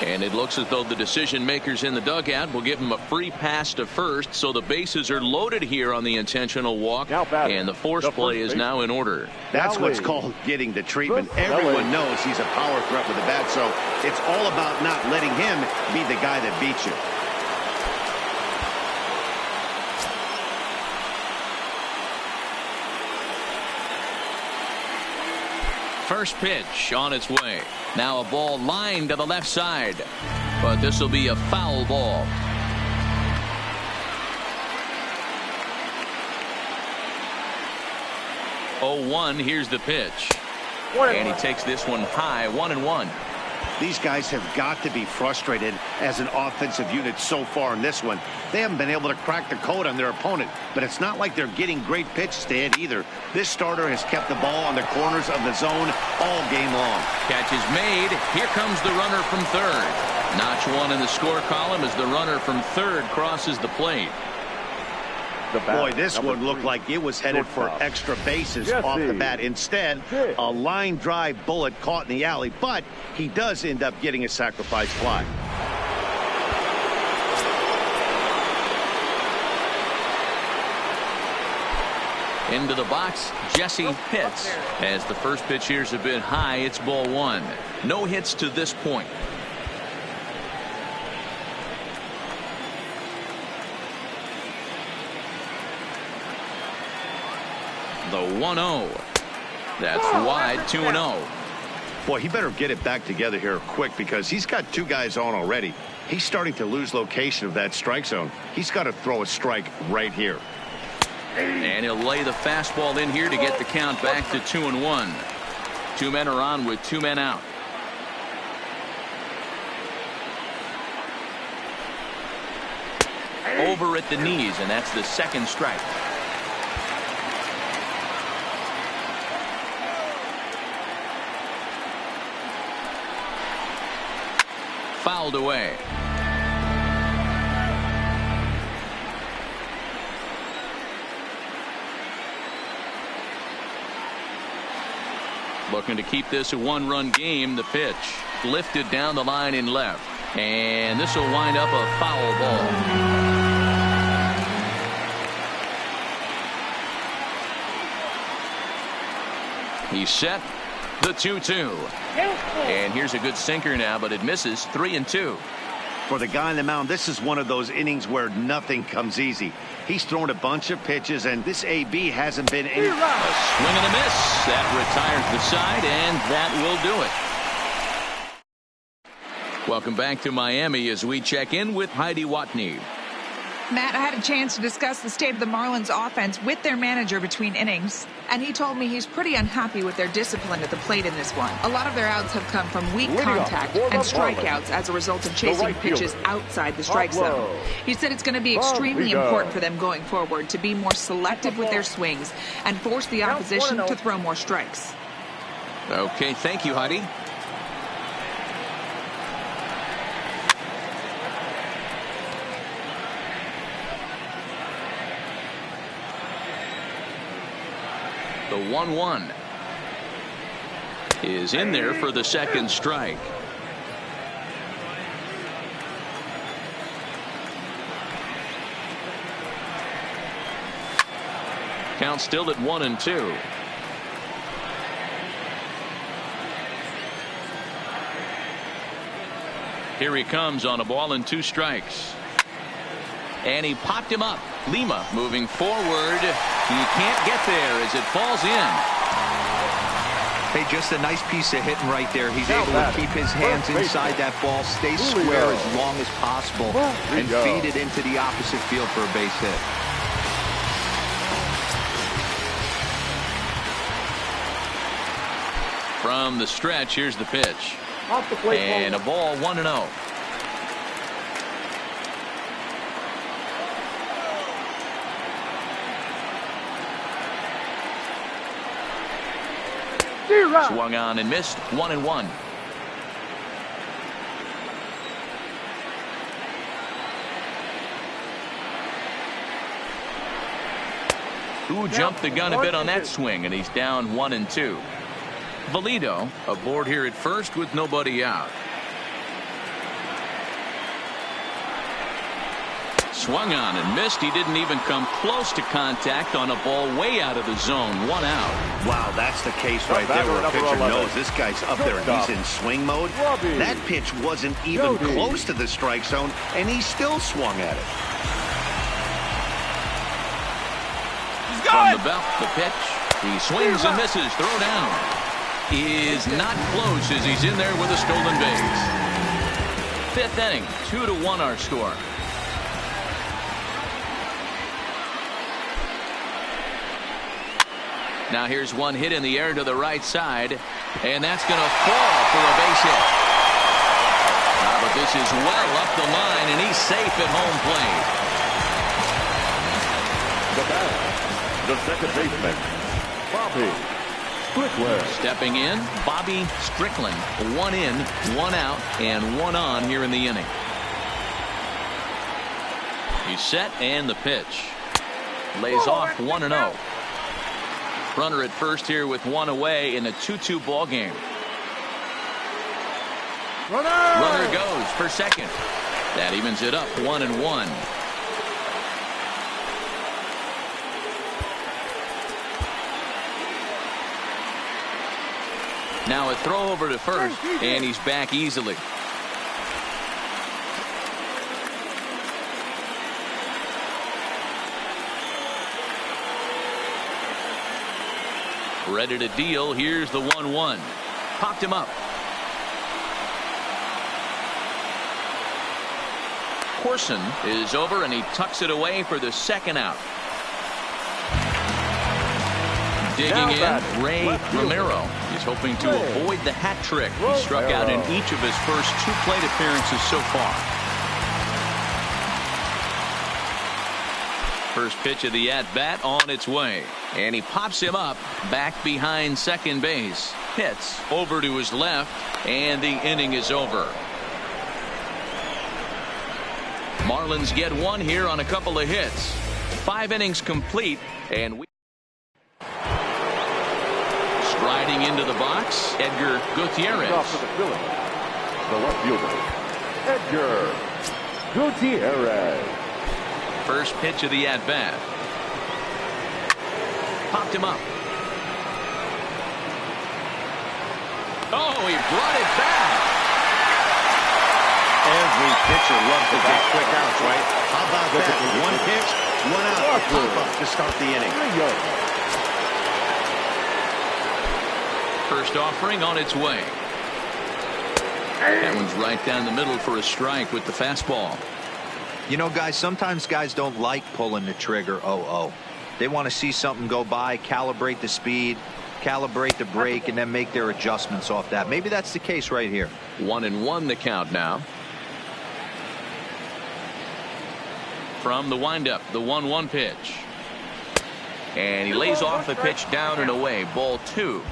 And it looks as though the decision makers in the dugout will give him a free pass to first, so the bases are loaded here on the intentional walk, and the force play is now in order. That's what's called getting the treatment. Everyone knows he's a power threat with the bat, so it's all about not letting him be the guy that beats you. First pitch on its way. Now a ball lined to the left side, but this will be a foul ball. Oh, 1. Here's the pitch, and he takes this one high. 1-1. These guys have got to be frustrated as an offensive unit so far in this one. They haven't been able to crack the code on their opponent, but it's not like they're getting great pitches to hit either. This starter has kept the ball on the corners of the zone all game long. Catch is made. Here comes the runner from third. Notch one in the score column as the runner from third crosses the plate. Boy, this one looked like it was headed for extra bases off the bat. Instead, a line drive bullet caught in the alley, but he does end up getting a sacrifice fly. Into the box, Jesse hits. As the first pitch here's a bit high, it's ball one. No hits to this point. The 1-0. That's wide, 2-0. Boy, he better get it back together here quick because he's got two guys on already. He's starting to lose location of that strike zone. He's got to throw a strike right here. And he'll lay the fastball in here to get the count back to 2-1. Two men are on with two men out. Over at the knees, and that's the second strike. Fouled away. Looking to keep this a one-run game. The pitch lifted down the line in left, and this will wind up a foul ball. He's set. The 2-2. And here's a good sinker now, but it misses. 3-2. For the guy on the mound, this is one of those innings where nothing comes easy. He's thrown a bunch of pitches, and this AB hasn't been any. A swing and a miss. That retires the side, and that will do it. Welcome back to Miami as we check in with Heidi Watney. Matt, I had a chance to discuss the state of the Marlins offense with their manager between innings, and he told me he's pretty unhappy with their discipline at the plate in this one. A lot of their outs have come from weak contact and strikeouts as a result of chasing pitches outside the strike zone. He said it's going to be extremely important for them going forward to be more selective with their swings and force the opposition to throw more strikes. Okay, thank you, Heidi. The 1-1 is in there for the second strike. Count still at 1-2. Here he comes on a ball and two strikes. And he popped him up. Lima moving forward. He can't get there as it falls in. Hey, just a nice piece of hitting right there. He's able to keep his hands inside that ball, stay square as long as possible, and feed it into the opposite field for a base hit. From the stretch, here's the pitch. And a ball, 1-0. Swung on and missed. 1-1. Who jumped the gun a bit on that swing, and he's down 1-2. Valido aboard here at first with nobody out. Swung on and missed. He didn't even come close to contact on a ball way out of the zone. 1 out. Wow, that's the case right there where a pitcher knows this guy's up there and he's in swing mode. That pitch wasn't even close to the strike zone, and he still swung at it. From the belt, the pitch. He swings and misses. Throw down. Is not close as he's in there with a stolen base. Fifth inning, 2-1 our score. Now here's one hit in the air to the right side, and that's going to fall for a base hit. This is well up the line, and he's safe at home plate. The batter, the second baseman, Bobby Strickland. Stepping in, Bobby Strickland. 1 in, 1 out, and 1 on here in the inning. He's set, and the pitch. Lays off 1-0. Runner at first here with 1 away in a 2-2 ball game. Runner goes for second. That evens it up 1-1. Now a throw over to first, and he's back easily. Ready to deal. Here's the 1-1. Popped him up. Corson is over, and he tucks it away for the second out. Digging in, Ray Romero. He's hoping to avoid the hat trick. He struck out in each of his first 2 plate appearances so far. First pitch of the at-bat on its way. And he pops him up back behind second base. Hits over to his left, and the inning is over. Marlins get 1 here on a couple of hits. 5 innings complete, and striding into the box, Edgar Gutierrez. Off for the Phillies, the left fielder, Edgar Gutierrez. First pitch of the at-bat. Popped him up. Oh, he brought it back. Every pitcher loves to get quick outs, right? How about that? 1 pitch, 1 out. Pop up to start the inning. First offering on its way. That one's right down the middle for a strike with the fastball. You know, guys, sometimes guys don't like pulling the trigger 0-0. They want to see something go by, calibrate the speed, calibrate the brake, and then make their adjustments off that. Maybe that's the case right here. 1-1 the count now. From the windup, the 1-1 pitch. And he lays off a pitch down and away. Ball 2.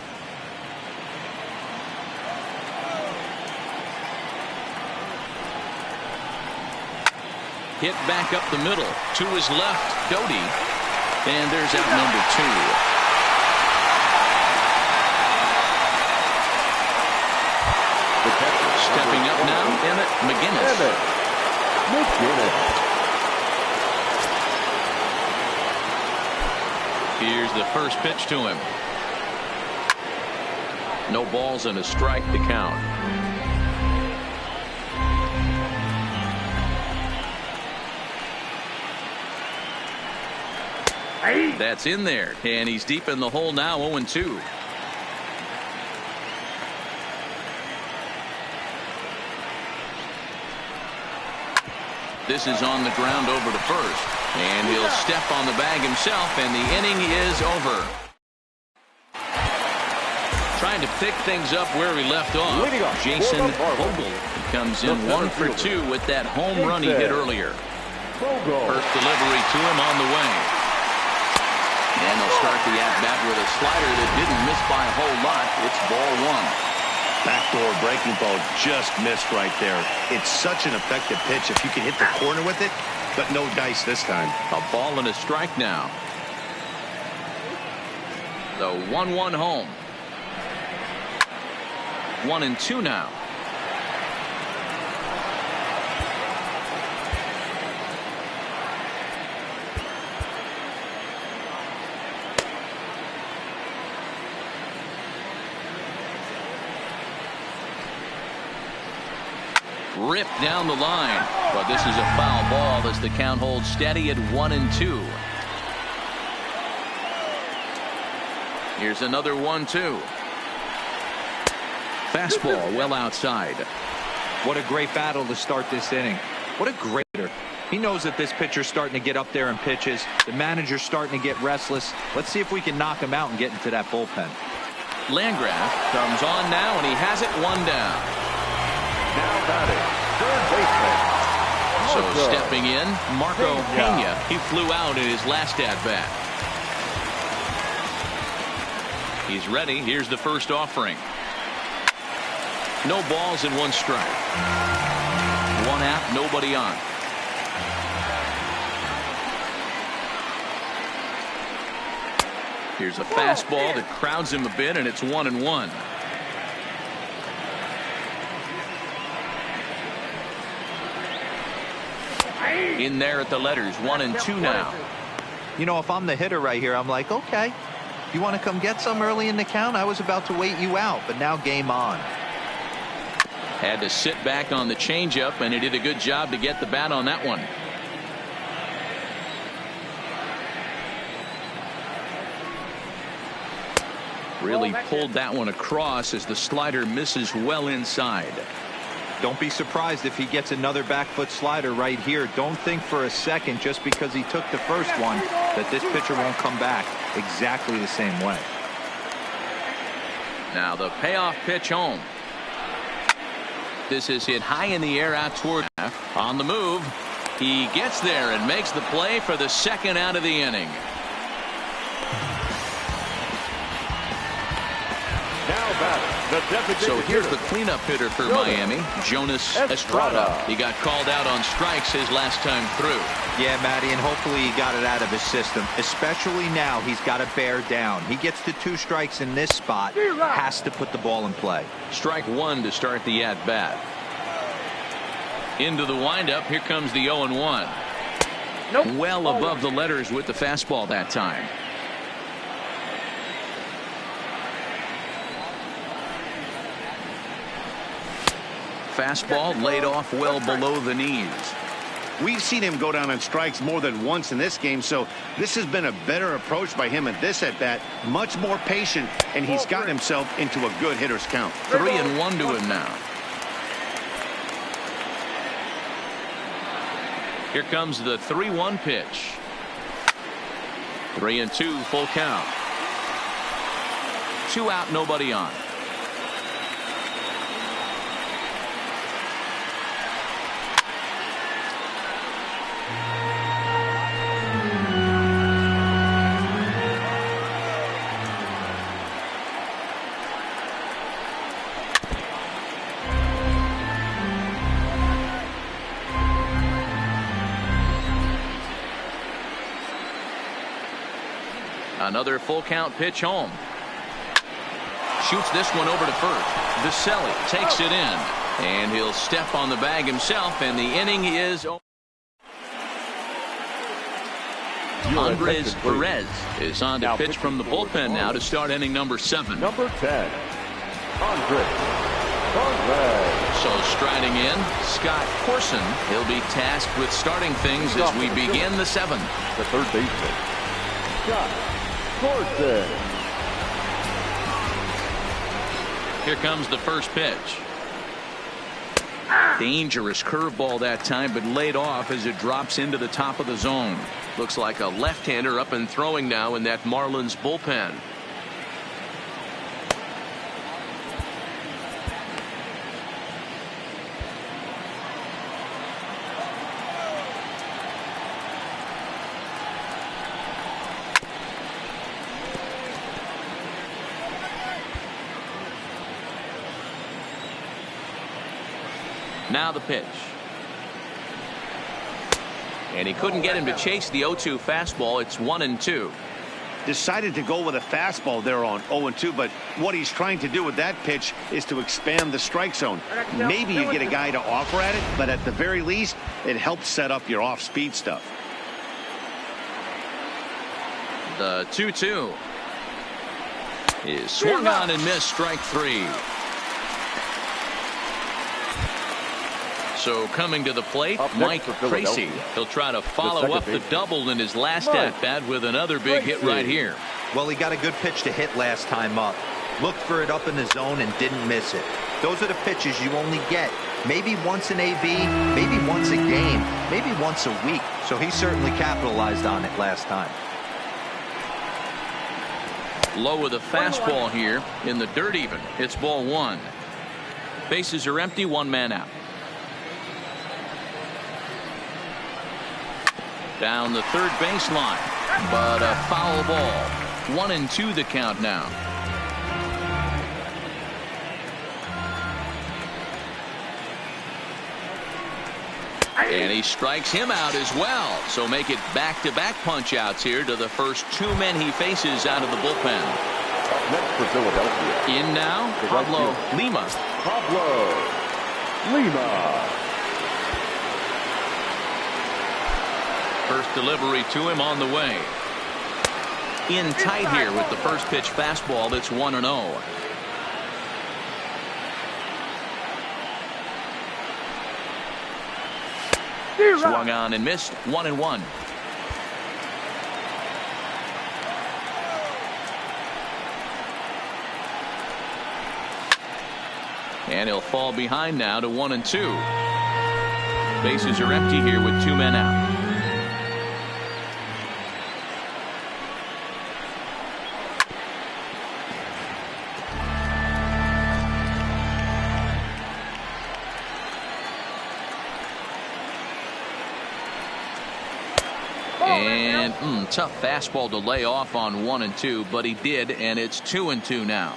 Hit back up the middle. To his left, Doty. And there's out number 2. Stepping up now, Emmett McGinnis. Here's the first pitch to him. No balls and a strike to count. That's in there, and he's deep in the hole now, 0-2. This is on the ground over to first, and he'll step on the bag himself, and the inning is over. Trying to pick things up where he left off. Jason Vogel comes in 1 for 2 with that home run he hit earlier. First delivery to him on the way. And they'll start the at-bat with a slider that didn't miss by a whole lot. It's ball 1. Backdoor breaking ball just missed right there. It's such an effective pitch if you can hit the corner with it, but no dice this time. A ball and a strike now. The 1-1 home. 1-2 now. Ripped down the line, but this is a foul ball as the count holds steady at 1-2. Here's another 1-2. Fastball well outside. What a great battle to start this inning. What a great hitter. He knows that this pitcher's starting to get up there in pitches. The manager's starting to get restless. Let's see if we can knock him out and get into that bullpen. Landgraf comes on now, and he has it 1 down. Now batting, third So stepping in, Marco Pena. He flew out in his last at-bat. He's ready. Here's the first offering. No balls and 1 strike. 1 out, nobody on. Here's a fastball that crowds him a bit, and it's 1-1. In there at the letters, 1-2 now. You know, if I'm the hitter right here, I'm like, okay, you want to come get some early in the count? I was about to wait you out, but now game on. Had to sit back on the changeup, and he did a good job to get the bat on that one. Really pulled that one across as the slider misses well inside. Don't be surprised if he gets another back foot slider right here. Don't think for a second, just because he took the first one, that this pitcher won't come back exactly the same way. Now the payoff pitch home. This is hit high in the air out toward half. On the move. He gets there and makes the play for the second out of the inning. So here's the cleanup hitter for Miami, Jonas Estrada. He got called out on strikes his last time through. Yeah, Matty, and hopefully he got it out of his system. Especially now, he's got to bear down. He gets to 2 strikes in this spot, has to put the ball in play. Strike 1 to start the at-bat. Into the windup. Here comes the 0-1. Well above the letters with the fastball that time. Fastball laid off well below the knees. We've seen him go down on strikes more than once in this game, so this has been a better approach by him at this at-bat. Much more patient, and he's gotten himself into a good hitter's count. 3-1 to him now. Here comes the 3-1 pitch. 3-2, full count. 2 out, nobody on. Another full count pitch home. Shoots this one over to first. Vasselli takes it in, and he'll step on the bag himself, and the inning is over. Andres Perez is on to pitch from the bullpen now to start inning number 7. Number 10, Andres Perez. So striding in, Scott Corson. He'll be tasked with starting things as we begin the 7th. The third baseman, Scott Corson. Here comes the first pitch. Dangerous curveball that time, but laid off as it drops into the top of the zone. Looks like a left-hander up and throwing now in that Marlins bullpen. Now the pitch. And he couldn't get him to chase the 0-2 fastball. It's 1-2. Decided to go with a fastball there on 0-2, but what he's trying to do with that pitch is to expand the strike zone. Maybe you get a guy to offer at it, but at the very least, it helps set up your off-speed stuff. The 2-2 is swung on and missed, strike 3. So coming to the plate, Mike Tracy. He'll try to follow up the double in his last at-bat with another big hit right here. Well, he got a good pitch to hit last time up. Looked for it up in the zone and didn't miss it. Those are the pitches you only get maybe once in AB, maybe once a game, maybe once a week. So he certainly capitalized on it last time. Low with a fastball here in the dirt even. It's ball 1. Bases are empty, 1 man out. Down the third baseline, but a foul ball. 1-2 the count now. And he strikes him out as well. So make it back-to-back punch-outs here to the first two men he faces out of the bullpen. Next for Philadelphia. In now, Pablo Lima. Pablo Lima. First delivery to him on the way. In tight here with the first pitch fastball. That's 1-0. Swung on and missed. 1-1. And he'll fall behind now to 1-2. Bases are empty here with two men out. And tough fastball to lay off on 1-2, but he did, and it's 2-2 now.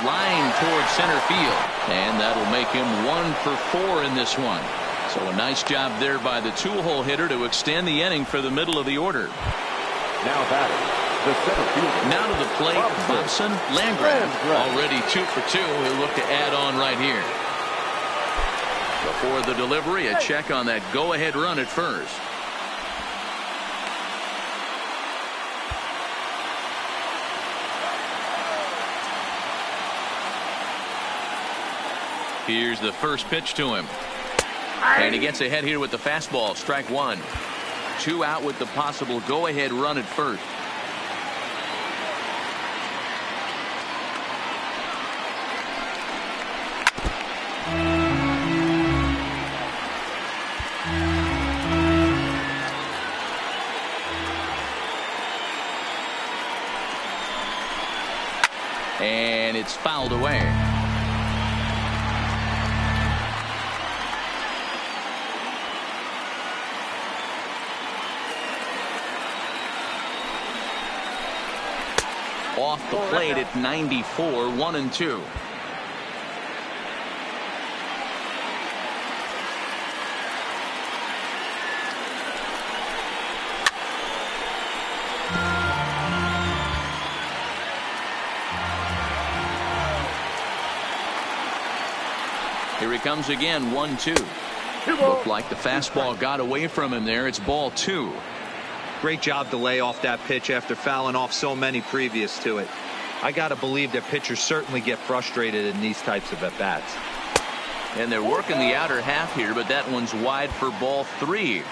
Line towards center field, and that'll make him 1 for 4 in this one. So a nice job there by the two-hole hitter to extend the inning for the middle of the order. Now batting, the center fielder. Now to the plate, Bobson Landgren. Already 2 for 2. He'll look to add on right here. Before the delivery, a check on that go-ahead run at first. Here's the first pitch to him. And he gets ahead here with the fastball. Strike one. 2 out with the possible go-ahead run at first. And it's fouled away. Off the plate at 94, 1-2. Here he comes again, 1-2. Looked like the fastball got away from him there. It's ball 2. Great job to lay off that pitch after fouling off so many previous to it. I got to believe that pitchers certainly get frustrated in these types of at-bats. And they're working the outer half here, but that one's wide for ball 3.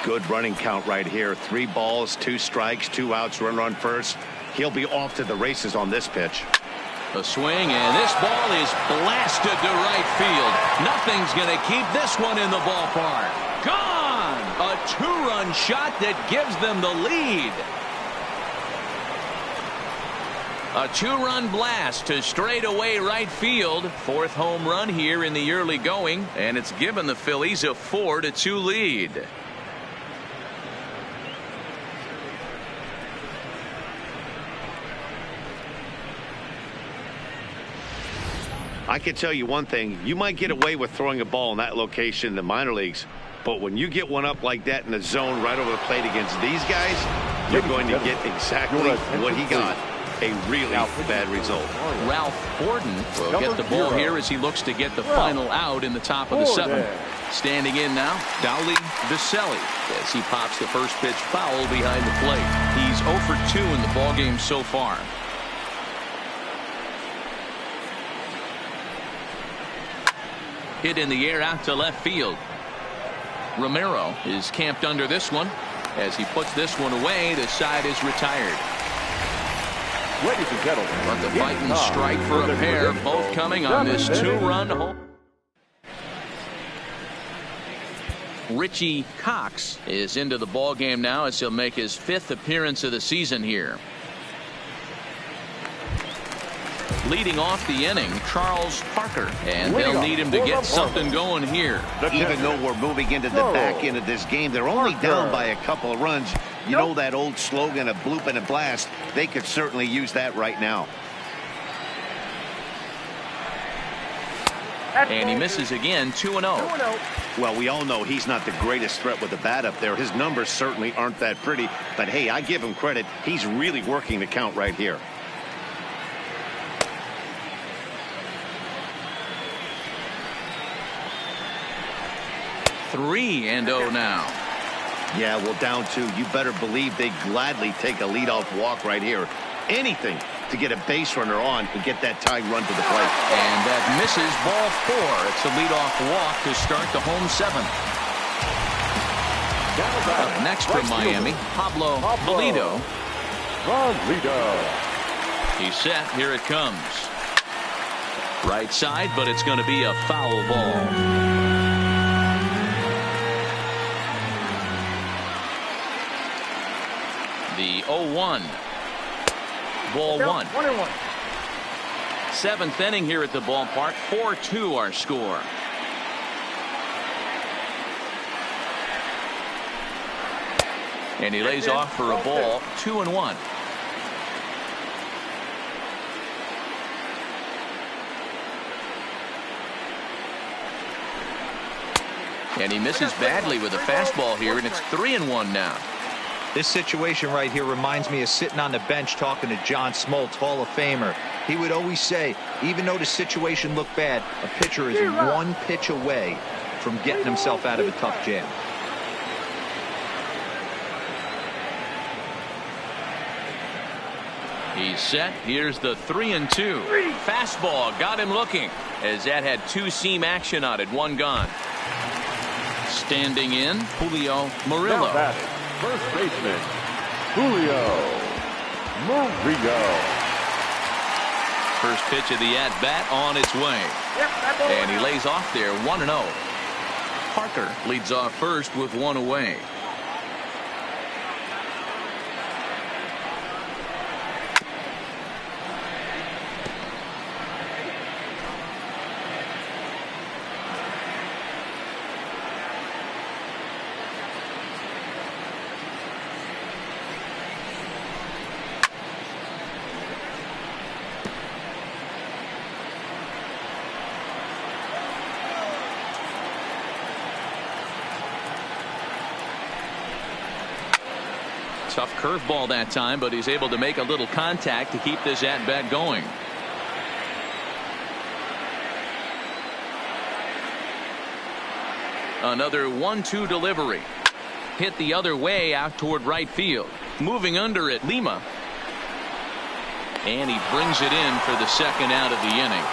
Good running count right here. 3 balls, 2 strikes, 2 outs, run first. He'll be off to the races on this pitch. A swing, and this ball is blasted to right field. Nothing's going to keep this one in the ballpark. Gone! A 2-run shot that gives them the lead. A 2-run blast to straightaway right field. 4th home run here in the early going, and it's given the Phillies a 4-2 lead. I can tell you one thing. You might get away with throwing a ball in that location in the minor leagues, but when you get one up like that in the zone right over the plate against these guys, you're going to get exactly what he got. A really bad result. Ralph Borden will get the ball here as he looks to get the final out in the top of the 7th. Standing in now, Dowley Vaselli as he pops the first pitch foul behind the plate. He's 0 for 2 in the ballgame so far. Hit in the air out to left field. Romero is camped under this one. As he puts this one away, the side is retired. Ladies and gentlemen, But the fighting strike for a pair, both coming on this 2-run home. Richie Cox is into the ball game now as he'll make his 5th appearance of the season here. Leading off the inning, Charles Parker. And they'll need him to get something going here. Even though we're moving into the back end of this game, they're only down by a couple of runs. You know that old slogan of bloop and a blast? They could certainly use that right now. And he misses again, 2-0. Well, we all know he's not the greatest threat with the bat up there. His numbers certainly aren't that pretty. But, hey, I give him credit. He's really working the count right here. Three and 0 now. Yeah, well, down 2. You better believe they gladly take a leadoff walk right here. Anything to get a base runner on and get that tying run to the plate. And that misses, ball 4. It's a leadoff walk to start the home 7th. Up next from Miami, Pablo Pulido. He's set. Here it comes. Right side, but it's going to be a foul ball. The 0-1. Ball 1. 1-1. 7th inning here at the ballpark. 4-2 our score. And he lays off for a ball. 2-1. And he misses badly with a fastball here, and it's 3-1 now. This situation right here reminds me of sitting on the bench talking to John Smoltz, Hall of Famer. He would always say, even though the situation looked bad, a pitcher is one pitch away from getting himself out of a tough jam. He's set. Here's the 3-2. Fastball got him looking, as that had 2-seam action on it. 1 gone. Standing in, Julio Murillo. First baseman, Julio Murillo. First pitch of the at-bat on its way. And he lays off there, 1-0. Parker leads off first with 1 away. Tough curveball that time, but he's able to make a little contact to keep this at-bat going. Another 1-2 delivery. Hit the other way out toward right field. Moving under it, Lima. And he brings it in for the second out of the inning.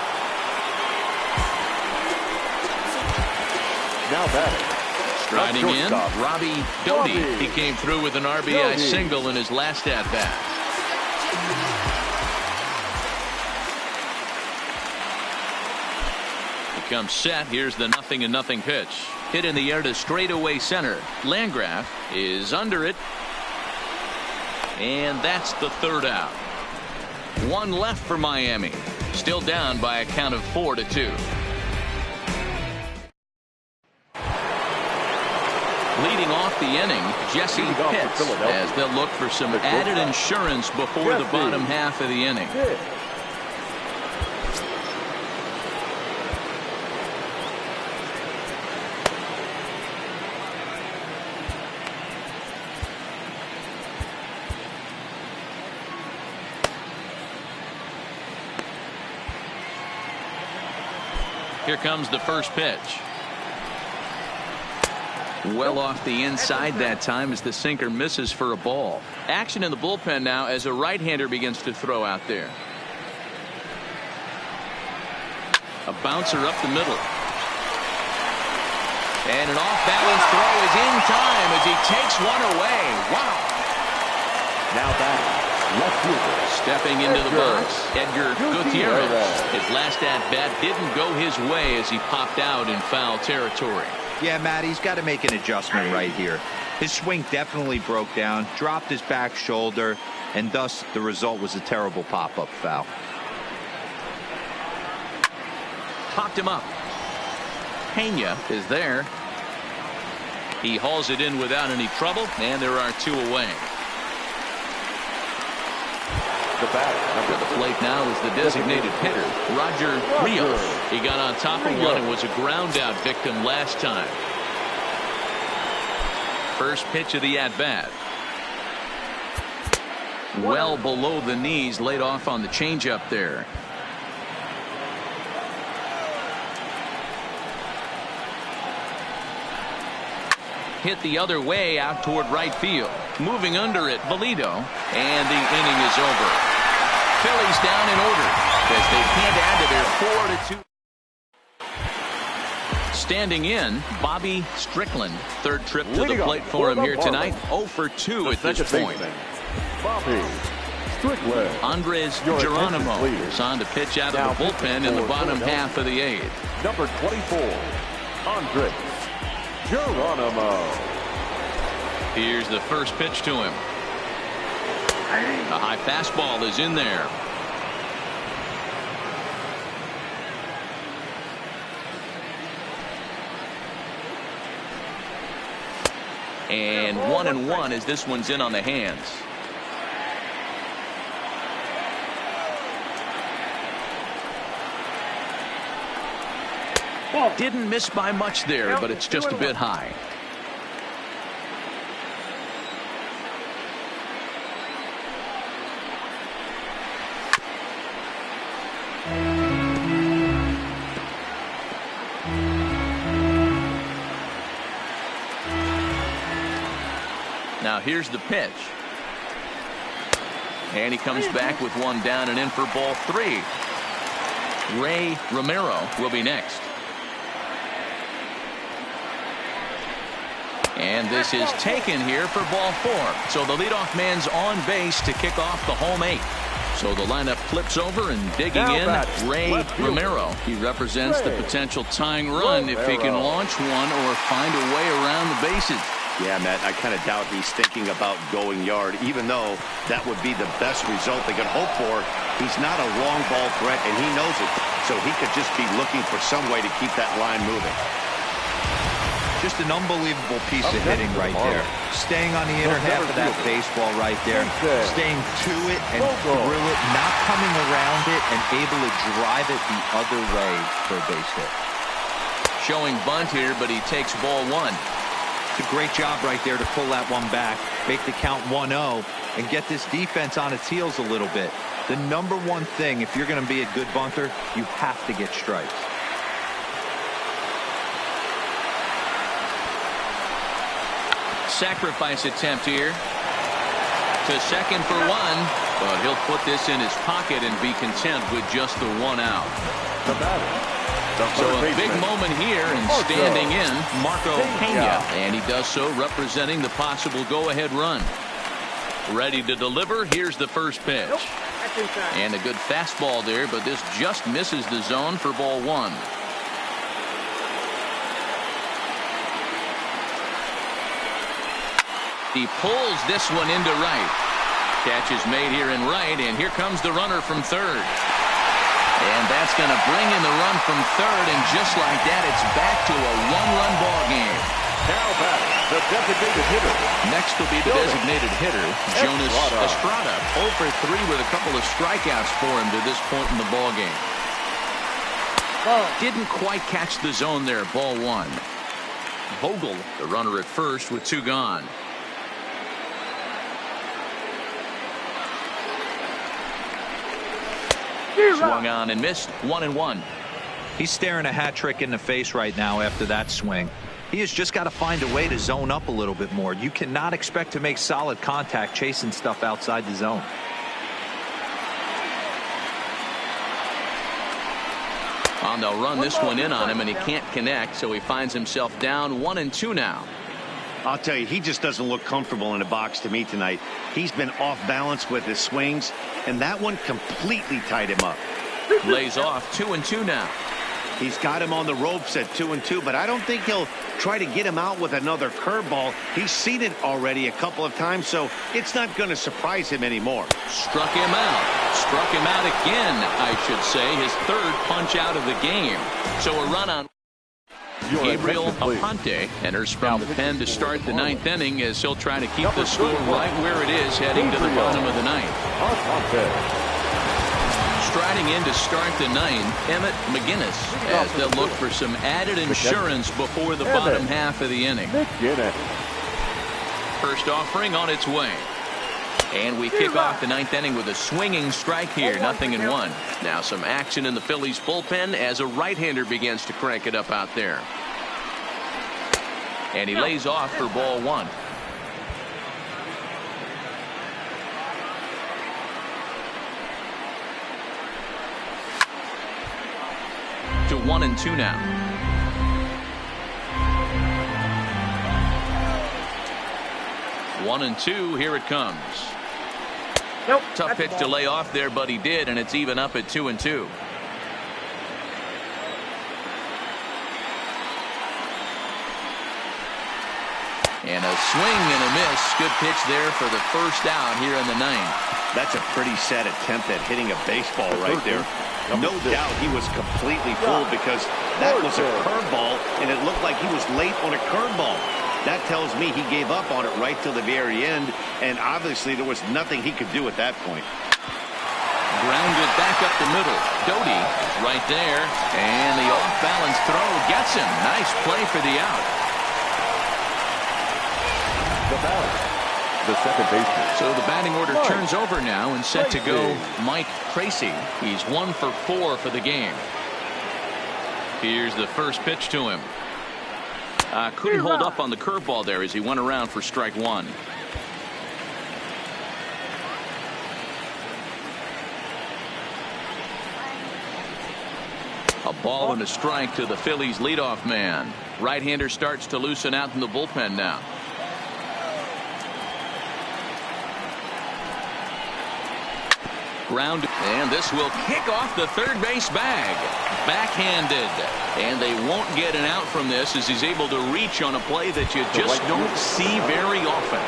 Now batting. Striding in, Robbie Doty. He came through with an RBI single in his last at-bat. He comes set. Here's the 0-0 pitch. Hit in the air to straightaway center. Landgraf is under it. And that's the 3rd out. 1 left for Miami. Still down by a count of 4-2. Leading off the inning, Jesse Pitts, as they'll look for some added insurance before the bottom half of the inning. Here comes the first pitch. Well off the inside that time as the sinker misses for a ball. Action in the bullpen now as a right-hander begins to throw out there. A bouncer up the middle. And an off-balance throw is in time as he takes one away. Wow. Now back. Left fielder. Stepping into the box, Edgar Gutierrez. His last at-bat didn't go his way as he popped out in foul territory. Yeah, Matt, he's got to make an adjustment right here. His swing definitely broke down, dropped his back shoulder, and thus the result was a terrible pop-up foul. Popped him up. Pena is there. He hauls it in without any trouble, and there are 2 away. To the plate now is the designated hitter, Roger Rios. He got on top of one and was a ground out victim last time. First pitch of the at-bat. Well below the knees, laid off on the changeup there. Hit the other way out toward right field. Moving under it, Bolito. And the inning is over. Phillies down in order as they can't add to their 4-2. Standing in, Bobby Strickland. Third trip to the plate for him here tonight. 0 for 2 at this point. Bobby Strickland. Andres Geronimo is on to pitch out of the bullpen in the bottom half of the 8th. Number 24, Andres Geronimo. Here's the first pitch to him. A high fastball is in there. And 1-1 as this one's in on the hands. Didn't miss by much there, but it's just a bit high. Now here's the pitch. And he comes back with one down and in for ball 3. Ray Romero will be next. And this is taken here for ball 4. So the leadoff man's on base to kick off the home 8. So the lineup flips over and digging in, Ray Romero. He represents the potential tying run if he can launch one or find a way around the bases. Yeah, Matt, I kind of doubt he's thinking about going yard, even though that would be the best result they could hope for. He's not a long ball threat, and he knows it. So he could just be looking for some way to keep that line moving. Just an unbelievable piece of hitting right there. Staying on the inner half of that baseball right there. Staying to it and through it, not coming around it, and able to drive it the other way for a base hit. Showing bunt here, but he takes ball 1. It's a great job right there to pull that one back, make the count 1-0, and get this defense on its heels a little bit. The number one thing, if you're going to be a good bunter, you have to get strikes. Sacrifice attempt here. To second for 1, but he'll put this in his pocket and be content with just the 1 out. So a big moment here, and standing in, Marco Pena, and he does so representing the possible go-ahead run. Ready to deliver. Here's the first pitch. And a good fastball there, but this just misses the zone for ball 1. He pulls this one into right. Catch is made here in right, and here comes the runner from third. And that's going to bring in the run from third, and just like that, it's back to a 1-run ball game. Now back, the designated hitter. Next will be the designated hitter, Jonas Estrada. 0 for 3 with a couple of strikeouts for him to this point in the ball game. Didn't quite catch the zone there, ball 1. Vogel, the runner at first with 2 gone. Swung on and missed. 1-1. He's staring a hat trick in the face right now after that swing. He has just got to find a way to zone up a little bit more. You cannot expect to make solid contact chasing stuff outside the zone. They'll run this one in on him, and he can't connect, so he finds himself down 1-2 now. I'll tell you, he just doesn't look comfortable in the box to me tonight. He's been off balance with his swings, and that one completely tied him up. Lays off 2-2 now. He's got him on the ropes at 2-2, but I don't think he'll try to get him out with another curveball. He's seen it already a couple of times, so it's not going to surprise him anymore. Struck him out. Struck him out again, I should say. His third punch out of the game. So a run on Gabriel Aponte enters from the pen to start the ninth inning as he'll try to keep the score right where it is heading to the bottom of the ninth. Striding in to start the ninth, Emmett McGinnis, as they'll look for some added insurance before the bottom half of the inning. First offering on its way. And we kick off the ninth inning with a swinging strike here, 0-1. Now some action in the Phillies bullpen as a right-hander begins to crank it up out there. And he lays off for ball one. To 1-2 now. One and two, here it comes. Nope. Tough pitch to lay off there, but he did, and it's even up at 2-2. And a swing and a miss. Good pitch there for the first out here in the ninth. That's a pretty sad attempt at hitting a baseball right there. No doubt he was completely fooled because that was a curveball, and it looked like he was late on a curveball. That tells me he gave up on it right till the very end, and obviously there was nothing he could do at that point. Grounded back up the middle. Doty right there, and the off-balance throw gets him. Nice play for the out. The second baseman. So the batting order turns over now and set to go Mike Tracy. He's 1 for 4 for the game. Here's the first pitch to him. Couldn't hold up on the curveball there as he went around for strike one. A ball and a strike to the Phillies leadoff man. Right-hander starts to loosen out in the bullpen now. Ground, and this will kick off the third base bag. Backhanded, and they won't get an out from this as he's able to reach on a play that you just don't see very often.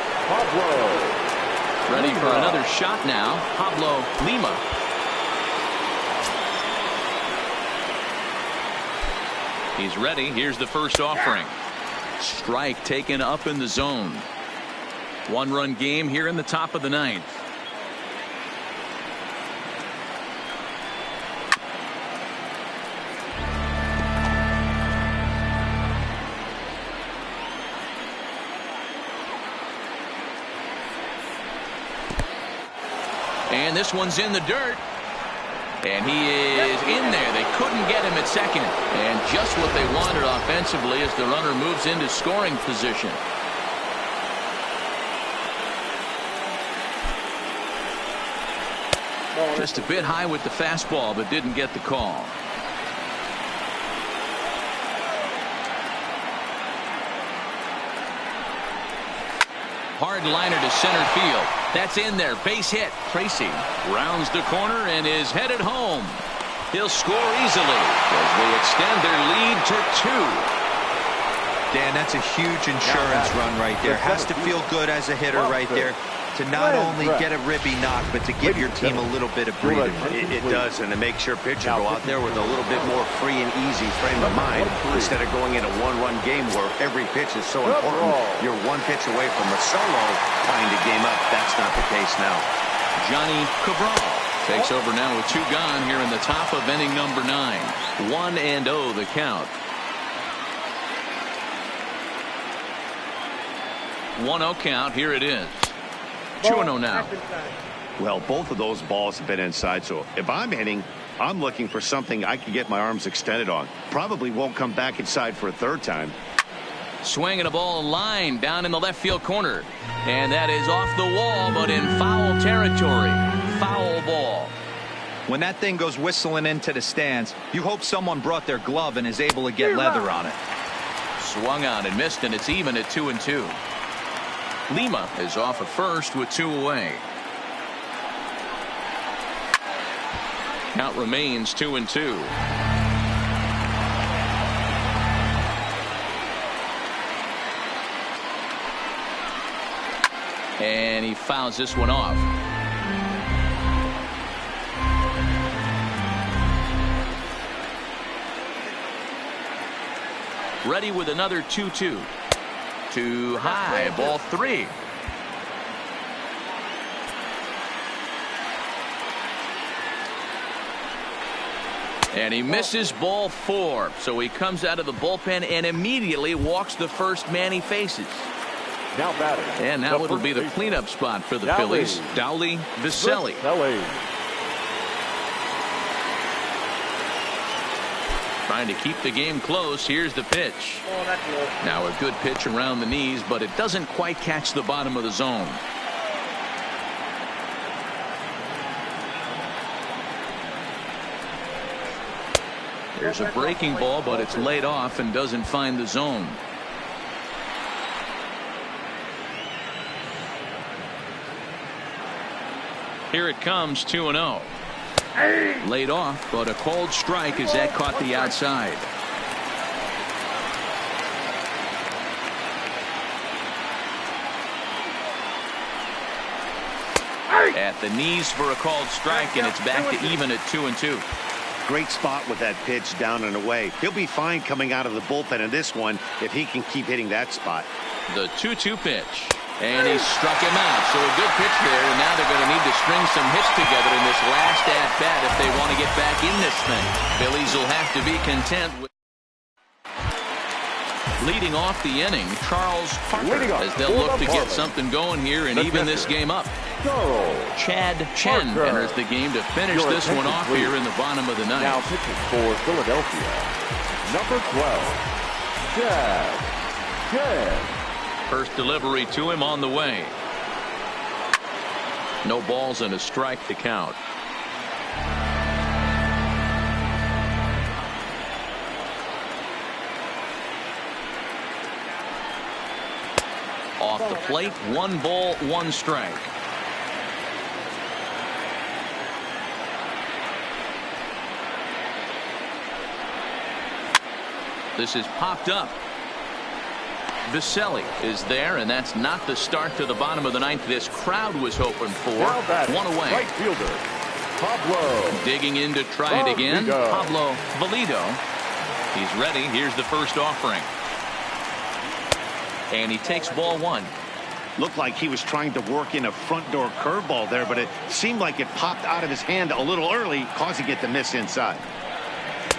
Ready for another shot now, Pablo Lima. He's ready. Here's the first offering. Strike taken up in the zone. One-run game here in the top of the ninth. And this one's in the dirt. And he is in there. They couldn't get him at second. And just what they wanted offensively as the runner moves into scoring position. Just a bit high with the fastball, but didn't get the call. Hard liner to center field. That's in there. Base hit. Tracy rounds the corner and is headed home. He'll score easily as they extend their lead to 2. Dan, that's a huge insurance run right there. Has to feel good as a hitter right there to not only get a ribby knock, but to give your team a little bit of breathing room. It does, and it makes your pitcher go out there with a little bit more free and easy frame of mind instead of going in a one-run game where every pitch is so important. You're one pitch away from a solo tying the game up. That's not the case now. Johnny Cabral takes over now with 2 gone here in the top of inning number 9. 1-0 the count. 1-0 count. Here it is. 2-0 now. Well, both of those balls have been inside, so if I'm hitting, I'm looking for something I can get my arms extended on. Probably won't come back inside for a third time. Swinging a ball line down in the left field corner. And that is off the wall, but in foul territory. Foul ball. When that thing goes whistling into the stands, you hope someone brought their glove and is able to get leather on it. Swung on and missed, and it's even at 2-2. Lima is off at first with 2 away. Count remains 2-2. And he fouls this one off. Ready with another 2-2. Too high, ball 3. And he misses ball 4. So he comes out of the bullpen and immediately walks the first man he faces. Now batting. And now it'll be the cleanup spot for the Phillies. Dowley Viselli. Trying to keep the game close. Here's the pitch. Now a good pitch around the knees, but it doesn't quite catch the bottom of the zone. There's a breaking ball, but it's laid off and doesn't find the zone. Here it comes, 2-0. Laid off, but a cold strike as that caught the outside. At the knees for a called strike, and it's back to even at 2-2. Great spot with that pitch down and away. He'll be fine coming out of the bullpen in this one if he can keep hitting that spot. The 2-2 pitch. And he struck him out. So a good pitch there, and now they're going to need to string some hits together in this last at-bat if they want to get back in this thing. Phillies will have to be content with leading off the inning, Charles Parker, as they'll look to get something going here and even this game up. Chad Chen enters the game to finish this one off here in the bottom of the ninth. Now pitching for Philadelphia, number 12, Chad Chen. First delivery to him on the way. No balls and a strike to count. Off the plate, 1 ball, 1 strike. This is popped up. Viselli is there, and that's not the start to the bottom of the ninth this crowd was hoping for. 1 away. Right fielder, Pablo. Digging in to try it again. Pablo Valido. He's ready. Here's the first offering. And he takes ball 1. Looked like he was trying to work in a front door curveball there, but it seemed like it popped out of his hand a little early, causing it to miss inside.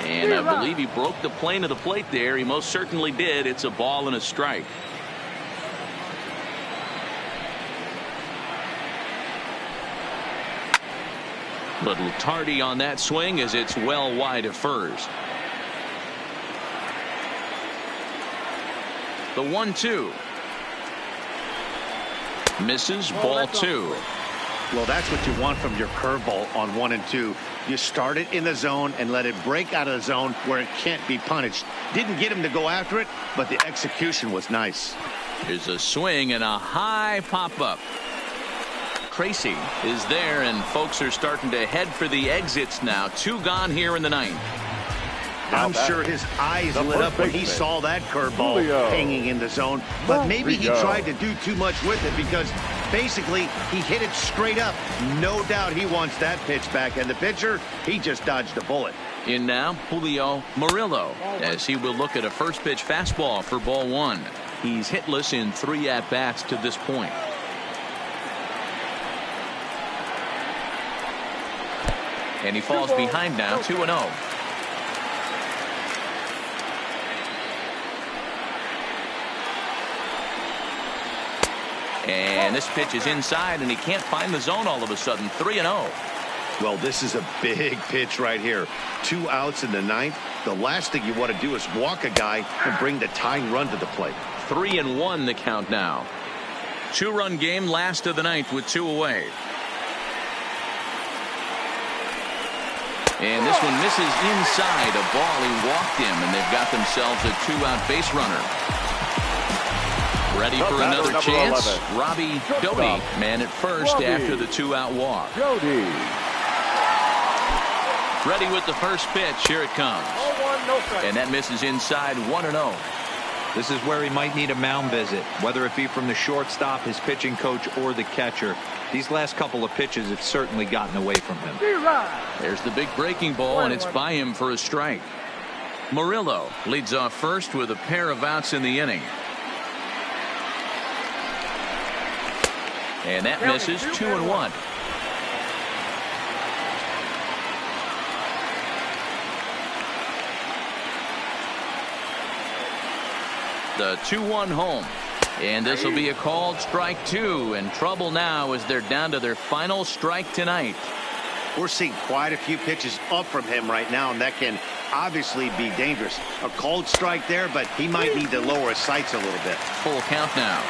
And I believe he broke the plane of the plate there. He most certainly did. It's a ball and a strike. Little tardy on that swing as it's well wide of first. The 1-2. Misses, ball 2. Well, that's what you want from your curveball on 1 and 2. You start it in the zone and let it break out of the zone where it can't be punished. Didn't get him to go after it, but the execution was nice. Here's a swing and a high pop-up. Tracy is there, and folks are starting to head for the exits now. 2 gone here in the ninth. I'm sure his eyes lit up when he saw that curveball hanging in the zone, but maybe he tried to do too much with it because basically he hit it straight up. No doubt he wants that pitch back, and the pitcher, he just dodged a bullet. In now, Julio Murillo, as he will look at a first pitch fastball for ball 1. He's hitless in 3 at-bats to this point. And he falls behind now, 2-0. And this pitch is inside, and he can't find the zone all of a sudden. 3-0. Well, this is a big pitch right here. 2 outs in the ninth. The last thing you want to do is walk a guy and bring the tying run to the plate. 3-1 the count now. 2-run game, last of the ninth with 2 away. And this one misses inside. A ball he walked him, and they've got themselves a 2-out base runner. Ready for another chance. 11. Robbie Doty, man at first after the 2-out walk. Jody. Ready with the first pitch. Here it comes. No one, no strike. And that misses inside, 1-0. This is where he might need a mound visit, whether it be from the shortstop, his pitching coach, or the catcher. These last couple of pitches have certainly gotten away from him. There's the big breaking ball, and it's by him for a strike. Murillo leads off first with a pair of outs in the inning. And that misses. 2-1. The 2-1 home. And this will be a called strike 2. And trouble now as they're down to their final strike tonight. We're seeing quite a few pitches up from him right now, and that can obviously be dangerous. A cold strike there, but he might need to lower his sights a little bit. Full count now.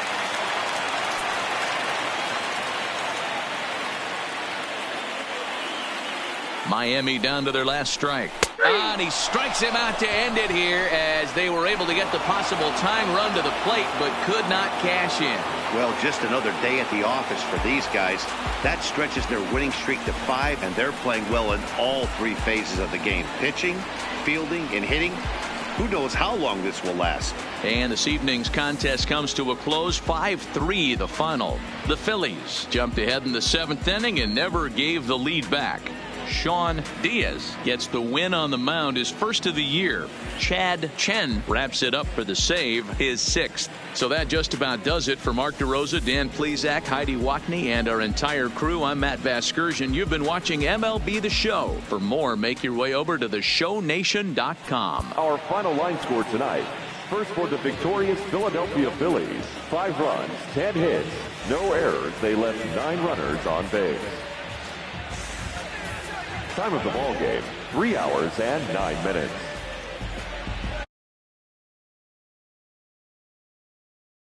Miami down to their last strike. And he strikes him out to end it here as they were able to get the possible tying run to the plate but could not cash in. Well, just another day at the office for these guys. That stretches their winning streak to 5, and they're playing well in all 3 phases of the game. Pitching, fielding, and hitting. Who knows how long this will last. And this evening's contest comes to a close. 5-3 the final. The Phillies jumped ahead in the 7th inning and never gave the lead back. Sean Diaz gets the win on the mound, his first of the year. Chad Chen wraps it up for the save, his 6th. So that just about does it for Mark DeRosa, Dan Plesac, Heidi Watney, and our entire crew. I'm Matt Vasgersian. You've been watching MLB The Show. For more, make your way over to theshownation.com. Our final line score tonight. First for the victorious Philadelphia Phillies. 5 runs, 10 hits, no errors. They left 9 runners on base. Time of the ball game, 3 hours and 9 minutes.